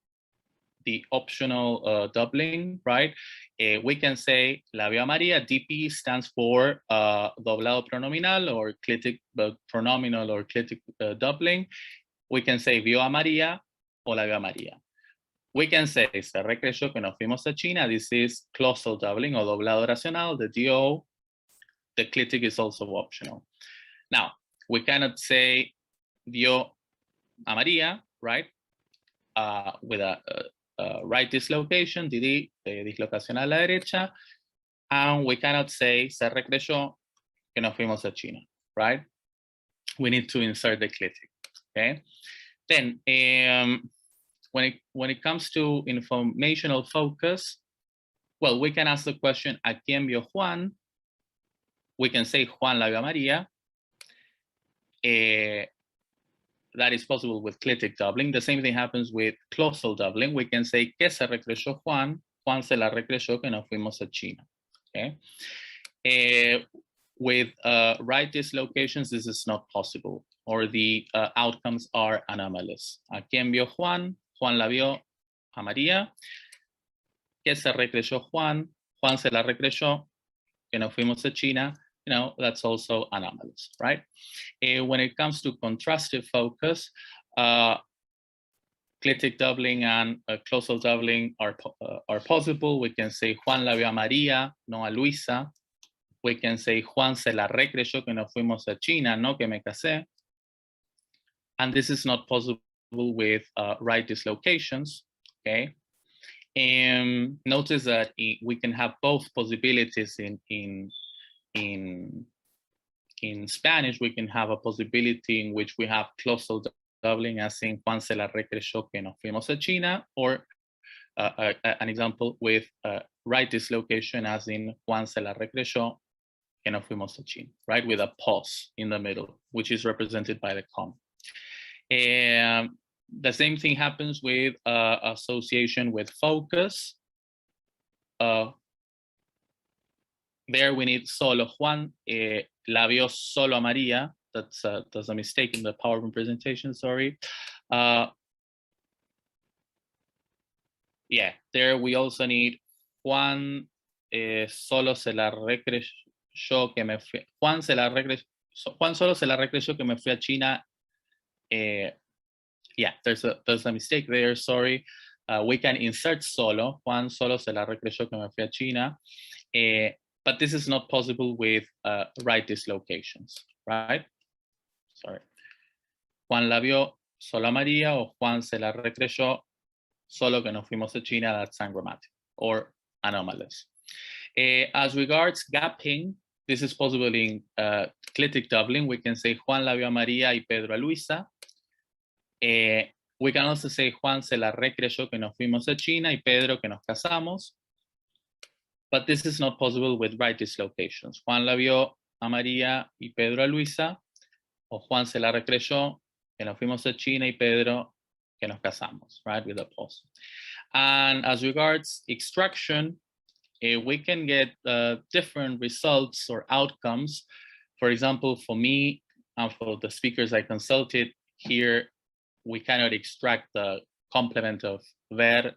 the optional doubling, right? We can say la vio a María, DP stands for doblado pronominal or clitic pronominal or clitic doubling. We can say vio a María o la vio a María. We can say se recreyó que nos fuimos a China. This is clausal doubling or doblado oracional, the DO. The clitic is also optional. Now, we cannot say vio a María, right? With a right dislocation, DD, dislocación a la derecha, and we cannot say se recreyó que nos fuimos a China, right? We need to insert the clitic, okay? Then, when it comes to informational focus, well, we can ask the question, ¿a quién vio Juan? We can say Juan la vio a María. That is possible with clitic doubling. The same thing happens with clausal doubling. We can say que se recreyó Juan, Juan se la recreyó que nos fuimos a China, okay? With right dislocations, this is not possible, or the outcomes are anomalous. ¿A quién vio Juan? Juan la vio a María. Que se recreyó Juan, Juan se la recreyó que nos fuimos a China. You know, that's also anomalous, right? When it comes to contrastive focus, clitic doubling and clausal doubling are possible. We can say Juan la vio a María, no a Luisa. We can say Juan se la recreyó que nos fuimos a China, no que me casé. And this is not possible with right dislocations, okay? And notice that we can have both possibilities in Spanish. We can have a possibility in which we have clausal doubling, as in Juan se la recreyó que nos fuimos a China, or an example with right dislocation, as in Juan se la recreyó que nos fuimos a China, right? With a pause in the middle, which is represented by the comma. The same thing happens with association with focus. There we need solo Juan, la vio solo a María. That's a mistake in the PowerPoint presentation, sorry. Yeah, there we also need Juan solo se la recreyó que me fui. Juan solo se la recreyó que me fui a China. Yeah, there's a mistake there, sorry. We can insert solo. Juan solo se la recreyó que me fui a China. But this is not possible with right dislocations, right? Sorry. Juan la vio solo a María, o Juan se la recreyó solo que nos fuimos a China. That's ungrammatic or anomalous. As regards gapping, this is possible in clitic doubling. We can say Juan la vio a María y Pedro a Luisa. We can also say Juan se la recreyó que nos fuimos a China y Pedro que nos casamos. But this is not possible with right dislocations. Juan la vio a María y Pedro a Luisa. o Juan se la recreyó, que nos fuimos a China, y Pedro, que nos casamos, right, with a pause. And as regards extraction, we can get different results or outcomes. For example, for me and for the speakers I consulted here, we cannot extract the complement of ver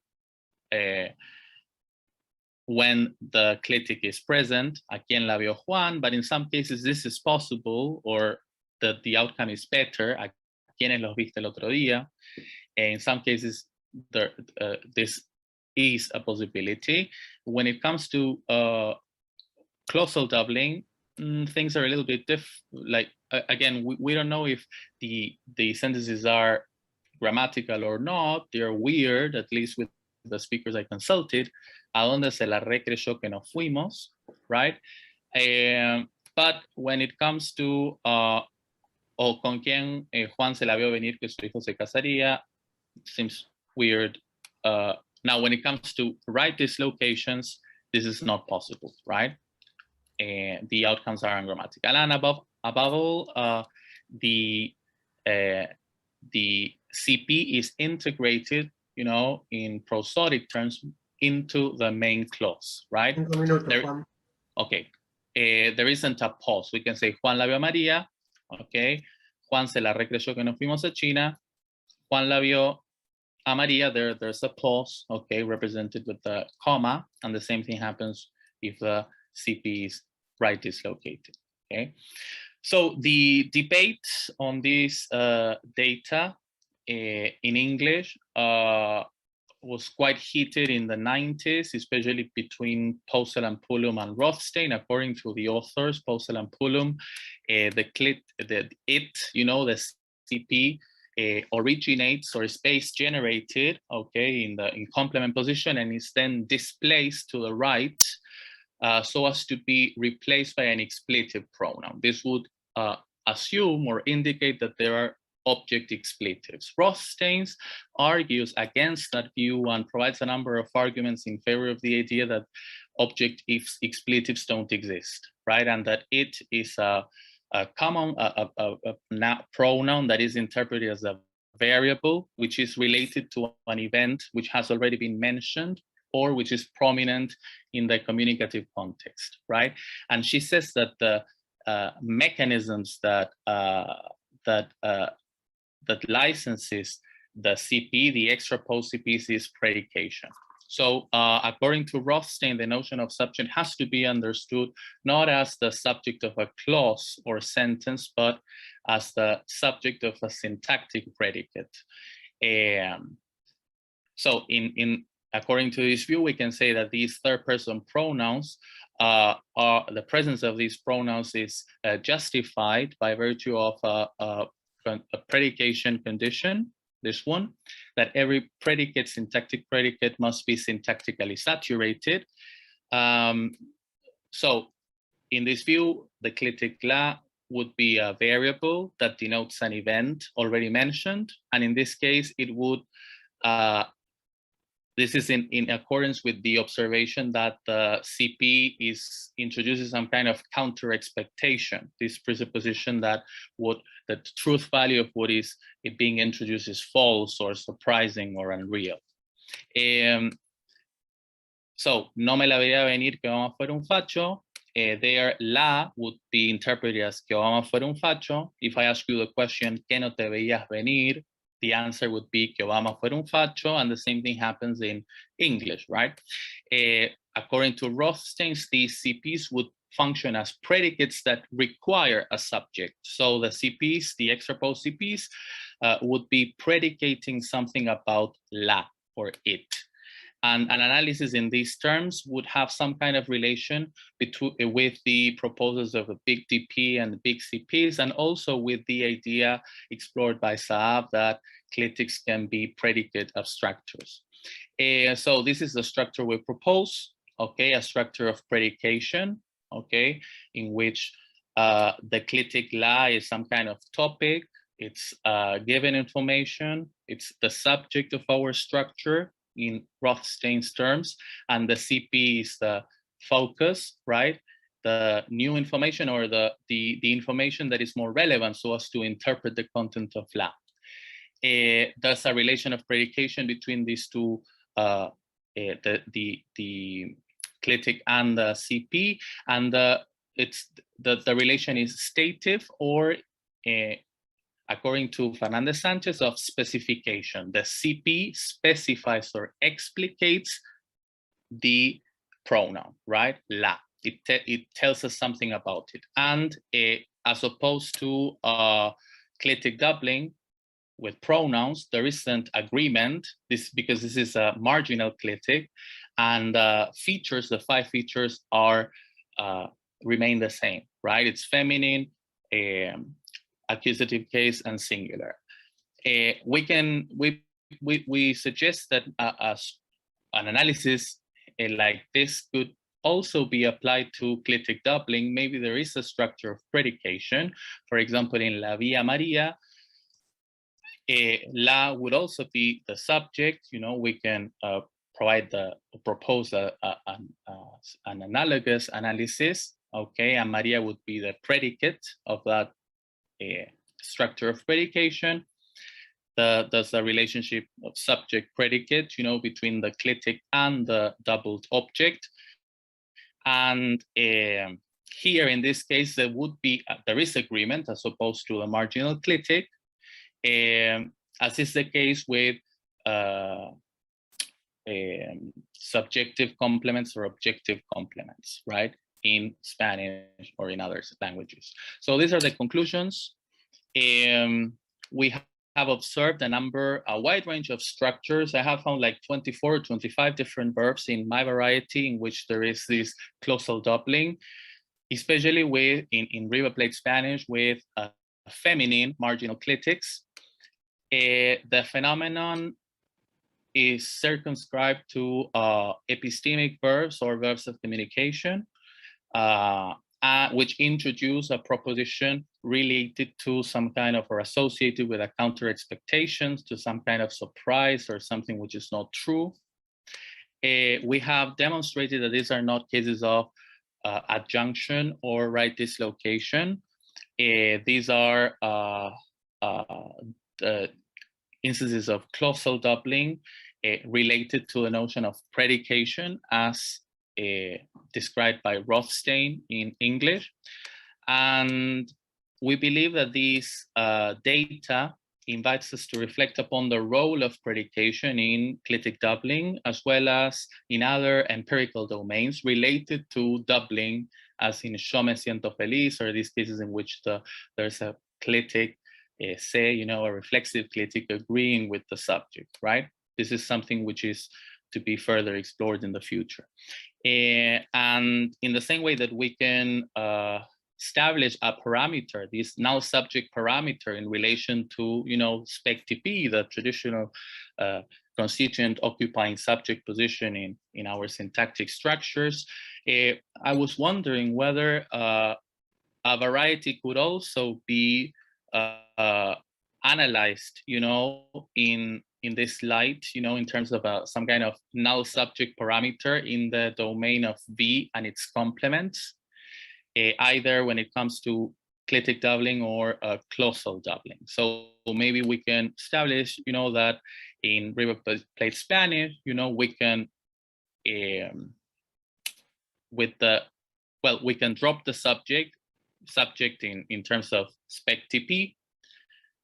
when the clitic is present. ¿A quién la vio Juan? But in some cases this is possible, or that the outcome is better. ¿A quiénes los viste el otro día? In some cases, this is a possibility. When it comes to clausal doubling, things are a little bit different. Like, again, we don't know if the sentences are grammatical or not. They're weird, at least with the speakers I consulted. ¿A dónde se la recreyó que nos fuimos? Right? But when it comes to o con quién Juan se la vio venir que su hijo se casaría, seems weird. Now, when it comes to right dislocations, this is not possible, right? The outcomes are ungrammatical. And above all, the CP is integrated, you know, in prosodic terms into the main clause, right? Okay. There isn't a pause. We can say Juan la vio a María, okay? Juan se la recreyó que nos fuimos a China. Juan la vio a María, there's a pause, okay, represented with the comma, and the same thing happens if the CP is right dislocated, okay? So the debate on this data in English was quite heated in the 90s, especially between Posel and Pullum and Rothstein. According to the authors, Posel and Pullum, the CP originates or is space generated, okay, in complement position, and is then displaced to the right so as to be replaced by an expletive pronoun. This would assume or indicate that there are object expletives. Rothstein argues against that view and provides a number of arguments in favor of the idea that object expletives don't exist, right? And that it is a common pronoun that is interpreted as a variable, which is related to an event which has already been mentioned or which is prominent in the communicative context, right? And she says that the mechanisms that licenses the CP, the extra post CPs, is predication. So according to Rothstein, the notion of subject has to be understood not as the subject of a clause or sentence, but as the subject of a syntactic predicate. So according to this view, we can say that these third-person pronouns the presence of these pronouns is justified by virtue of a predication condition, this one, that every predicate, syntactic predicate, must be syntactically saturated. So in this view, the clitic la would be a variable that denotes an event already mentioned. And in this case, it would, this is in accordance with the observation that the CP introduces some kind of counter expectation, this presupposition that the truth value of what is being introduced is false or surprising or unreal. So, no me la veía venir que Obama fuera un facho. There, la would be interpreted as que Obama fuera un facho. If I ask you the question, ¿qué no te veías venir? The answer would be que Obama fuera un facho, and the same thing happens in English, right? According to Rothstein, these CPs would function as predicates that require a subject. So the CPs, the extraposed CPs, would be predicating something about la or it. And an analysis in these terms would have some kind of relation with the proposals of a big DP and big CPs, and also with the idea explored by Saab that clitics can be predicate abstractors. So this is the structure we propose, okay, a structure of predication, okay, in which the clitic la is some kind of topic, it's given information, it's the subject of our structure, in Rothstein's terms, and the CP is the focus, right? the new information or the information that is more relevant so as to interpret the content of La. There's a relation of predication between these two, the clitic and the CP, and the relation is stative or, according to Fernandez Sanchez, of specification. The CP specifies or explicates the pronoun, right? La. It tells us something about it. And as opposed to clitic doubling with pronouns, there isn't agreement, because this is a marginal clitic, and features, the 5 features are remain the same, right? It's feminine, accusative case, and singular. We suggest that an analysis like this could also be applied to clitic doubling. Maybe there is a structure of predication. For example, in La Vía María, La would also be the subject. You know, we can propose an analogous analysis, okay, and Maria would be the predicate of that structure of predication. There's a relationship of subject-predicate, you know, between the clitic and the doubled object. And here, in this case, there is agreement as opposed to the marginal clitic, as is the case with subjective complements or objective complements, right, in Spanish or in other languages. So these are the conclusions. We have observed a wide range of structures. I have found like 24 or 25 different verbs in my variety in which there is this clausal doubling, especially in River Plate Spanish with feminine marginal clitics. The phenomenon is circumscribed to epistemic verbs or verbs of communication, which introduce a proposition related to some kind of, or associated with a counter expectations, to some kind of surprise or something which is not true. We have demonstrated that these are not cases of adjunction or right dislocation. These are instances of clausal doubling related to the notion of predication as described by Rothstein in English. And we believe that these data invites us to reflect upon the role of predication in clitic doubling, as well as in other empirical domains related to doubling, as in Yo me siento feliz, or these cases in which there's a clitic, say, you know, a reflexive clitic agreeing with the subject, right? This is something which is to be further explored in the future. And in the same way that we can establish a parameter, this now subject parameter in relation to, you know, spec-TP, the traditional constituent occupying subject position in our syntactic structures, I was wondering whether a variety could also be analyzed, you know, in this light, you know, in terms of some kind of null subject parameter in the domain of V and its complements, either when it comes to clitic doubling or clausal doubling. So maybe we can establish, you know, that in River Plate Spanish, you know, we can we can drop the subject in terms of spec-TP,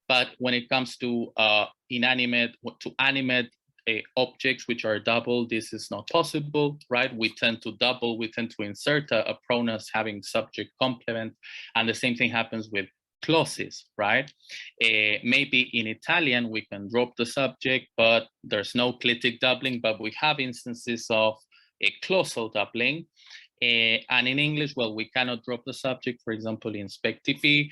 but when it comes to animate objects which are double, this is not possible, right? We tend to double, we tend to insert a pronoun having subject complement, and the same thing happens with clauses, right? Maybe in Italian we can drop the subject, but there's no clitic doubling, but we have instances of a clausal doubling. And in English, well, we cannot drop the subject. For example, in spec-TP,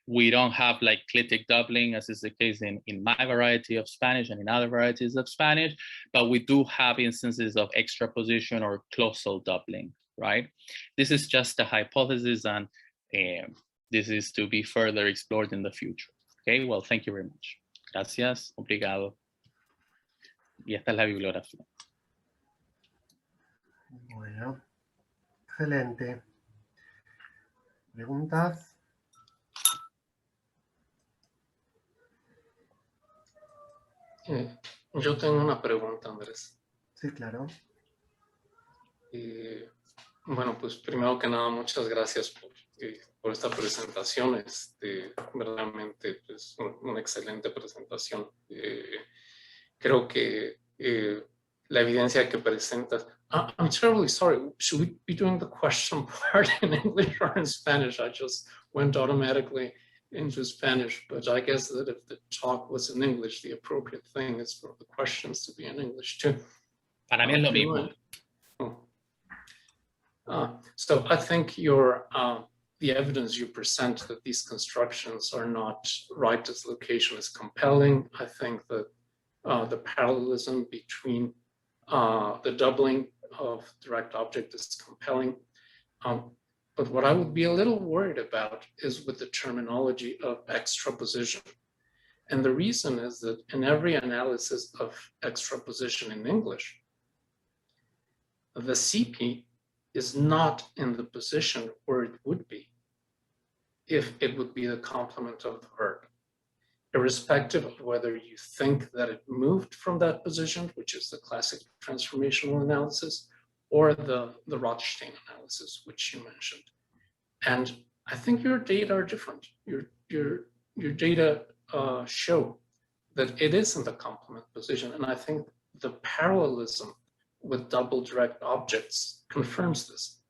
we don't have like clitic doubling, as is the case in my variety of Spanish and in other varieties of Spanish, but we do have instances of extraposition or clausal doubling, right? This is just a hypothesis, and this is to be further explored in the future. Okay, well, thank you very much. Gracias, obrigado. Y esta es la bibliografía. Bueno, excelente. ¿Preguntas? Yo tengo una pregunta, Andrés. Sí, claro. Bueno, pues primero que nada, muchas gracias por esta presentación. Verdaderamente, pues, una excelente presentación. Creo que la evidencia que presentas... I'm terribly sorry. Should we be doing the question part in English or in Spanish? I just went automatically into Spanish, but I guess that if the talk was in English, the appropriate thing is for the questions to be in English too. Para mí es lo mismo. So I think the evidence you present that these constructions are not right as location is compelling. I think that the parallelism between the doubling of direct object is compelling. But what I would be a little worried about is with the terminology of extraposition. And the reason is that in every analysis of extraposition in English, the CP is not in the position where it would be if it would be the complement of the verb, irrespective of whether you think that it moved from that position, which is the classic transformational analysis, or the Rothstein analysis, which you mentioned. And I think your data are different. Your data show that it is in the complement position. And I think the parallelism with double direct objects confirms this.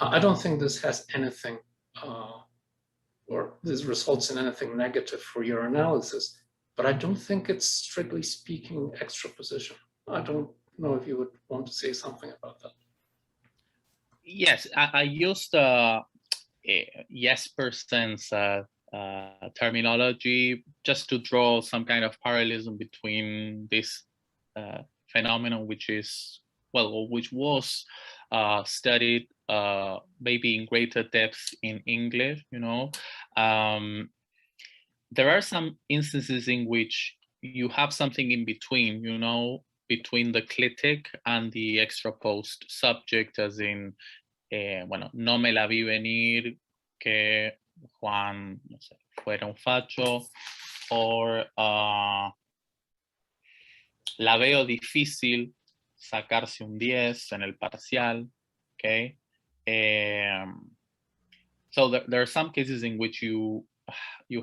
I don't think this has anything, or this results in anything negative for your analysis, but I don't think it's strictly speaking extraposition. I don't know if you would want to say something about that. Yes, I used Jespersen's terminology just to draw some kind of parallelism between this phenomenon, which was studied maybe in greater depth in English. There are some instances in which you have something in between, between the clitic and the extraposed subject, as in, no me la vi venir que Juan, no sé, fuera un facho, or la veo difícil sacarse un 10 en el parcial, okay? So there are some cases in which you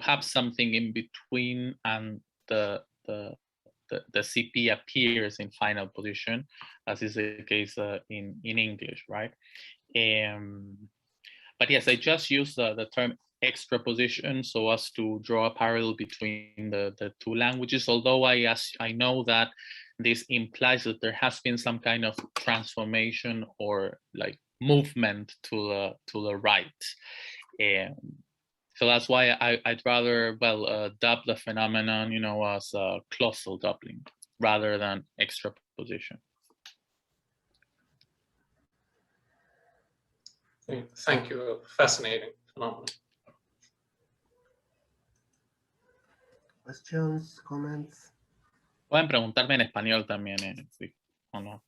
have something in between and the CP appears in final position, as is the case in English, right? But yes, I just use the term extraposition so as to draw a parallel between the two languages, although I know that this implies that there has been some kind of transformation or like movement to the right. So that's why I'd rather, dub the phenomenon, as clausal doubling rather than extraposition. Thank you. Fascinating phenomenon. Questions, comments? Pueden preguntarme en español también, ¿o no?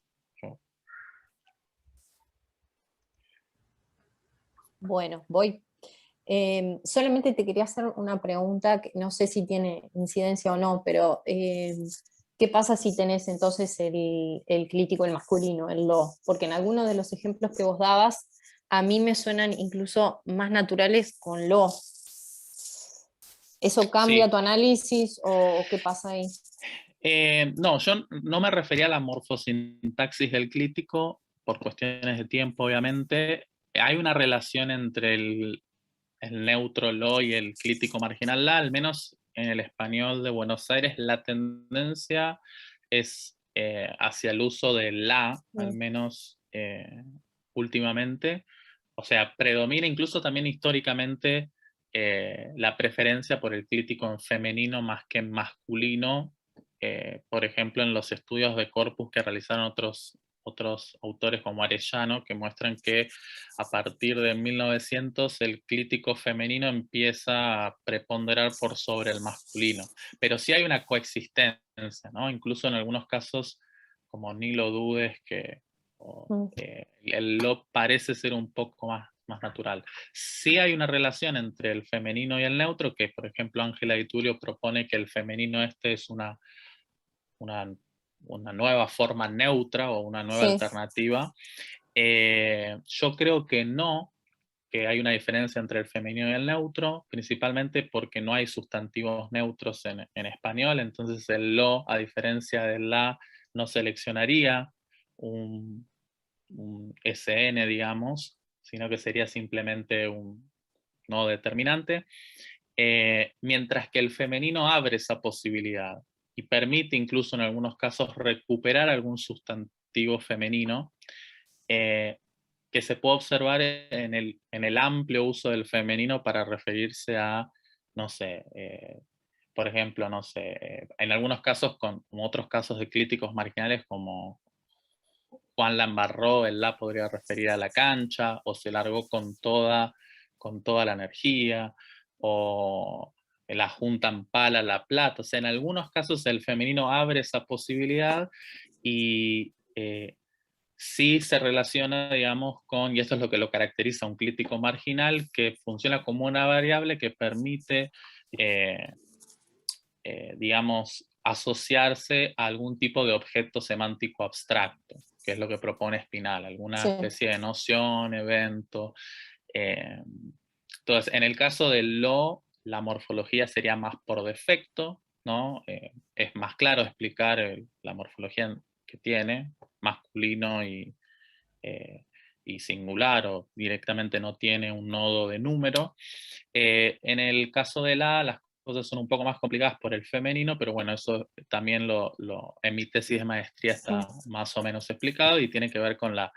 Bueno, voy. Solamente te quería hacer una pregunta que no sé si tiene incidencia o no, pero ¿qué pasa si tenés entonces el clítico, el masculino, el lo? Porque en algunos de los ejemplos que vos dabas, a mí me suenan incluso más naturales con lo. ¿Eso cambia Sí. tu análisis o qué pasa ahí? No, yo no me refería a la morfosintaxis del clítico por cuestiones de tiempo, obviamente. Hay una relación entre el neutro lo y el clítico marginal la, al menos en el español de Buenos Aires, la tendencia es hacia el uso de la, al menos últimamente. O sea, predomina incluso también históricamente la preferencia por el clítico en femenino más que en masculino. Por ejemplo, en los estudios de corpus que realizaron otros autores como Arellano, que muestran que a partir de 1900 el clítico femenino empieza a preponderar por sobre el masculino. Pero sí hay una coexistencia, ¿no? Incluso en algunos casos, como ni lo dudes, que el lo parece ser un poco más natural. Sí hay una relación entre el femenino y el neutro, que por ejemplo Ángela Di Tullio propone que el femenino es una nueva forma neutra o una nueva Sí. alternativa. Yo creo que no, que hay una diferencia entre el femenino y el neutro, principalmente porque no hay sustantivos neutros en español, entonces el lo, a diferencia del la, no seleccionaría un SN, digamos, sino que sería simplemente un no determinante, mientras que el femenino abre esa posibilidad y permite incluso en algunos casos recuperar algún sustantivo femenino, que se puede observar en el amplio uso del femenino para referirse a, no sé, por ejemplo, no sé, en algunos casos, como otros casos de críticos marginales como Juan la embarró, el la podría referir a la cancha, o se largó con toda la energía, o la junta en pala la plata. O sea, en algunos casos el femenino abre esa posibilidad y sí se relaciona, digamos, con, y esto es lo que lo caracteriza a un crítico marginal, que funciona como una variable que permite, digamos, asociarse a algún tipo de objeto semántico abstracto, que es lo que propone Spinal, alguna Sí. especie de noción, evento. Entonces, en el caso del lo, la morfología sería más por defecto, ¿no? Es más claro explicar la morfología que tiene, masculino y singular, o directamente no tiene un nodo de número. En el caso de las cosas son un poco más complicadas por el femenino, pero bueno, eso también en mi tesis de maestría está más o menos explicado y tiene que ver con la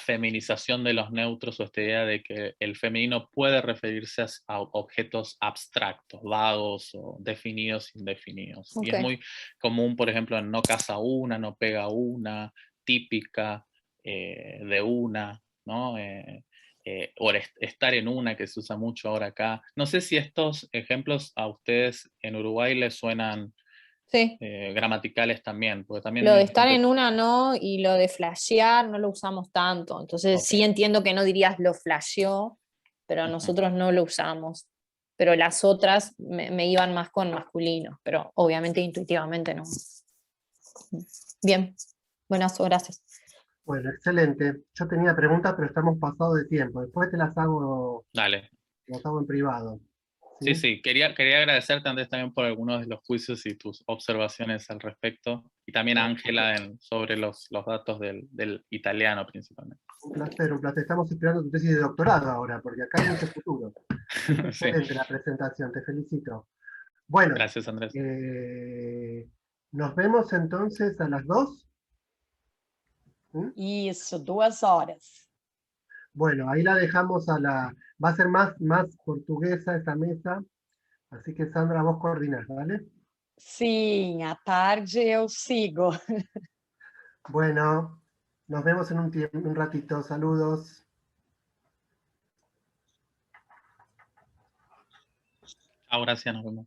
feminización de los neutros, o esta idea de que el femenino puede referirse a objetos abstractos, vagos o definidos, indefinidos. Y es muy común, por ejemplo, en no casa una, no pega una, típica, de una, ¿no? O estar en una, que se usa mucho ahora acá. No sé si estos ejemplos a ustedes en Uruguay les suenan gramaticales también, porque también Lo de estar en una no, y lo de flashear no lo usamos tanto. Entonces sí entiendo que no dirías lo flasheó, pero nosotros no lo usamos. Pero las otras me iban más con masculino, pero obviamente intuitivamente no. Bien, buenas, gracias. Bueno, excelente. Yo tenía preguntas, pero estamos pasados de tiempo. Después te las hago, Dale. las hago en privado. Sí, quería agradecerte, Andrés, también por algunos de los juicios y tus observaciones al respecto, y también a Ángela sobre los datos del italiano principalmente. Un placer, un placer. Estamos esperando tu tesis de doctorado ahora, porque acá hay mucho futuro. Excelente la presentación, te felicito. Bueno, gracias, Andrés. Nos vemos entonces a las 2. Isso, 2 horas. Bueno, ahí la dejamos va a ser más portuguesa esa mesa, así que Sandra, vos coordinás, ¿vale? Sim, à tarde eu sigo. Bueno, nos vemos en un ratito. Saludos. Ahora sí, nos vemos.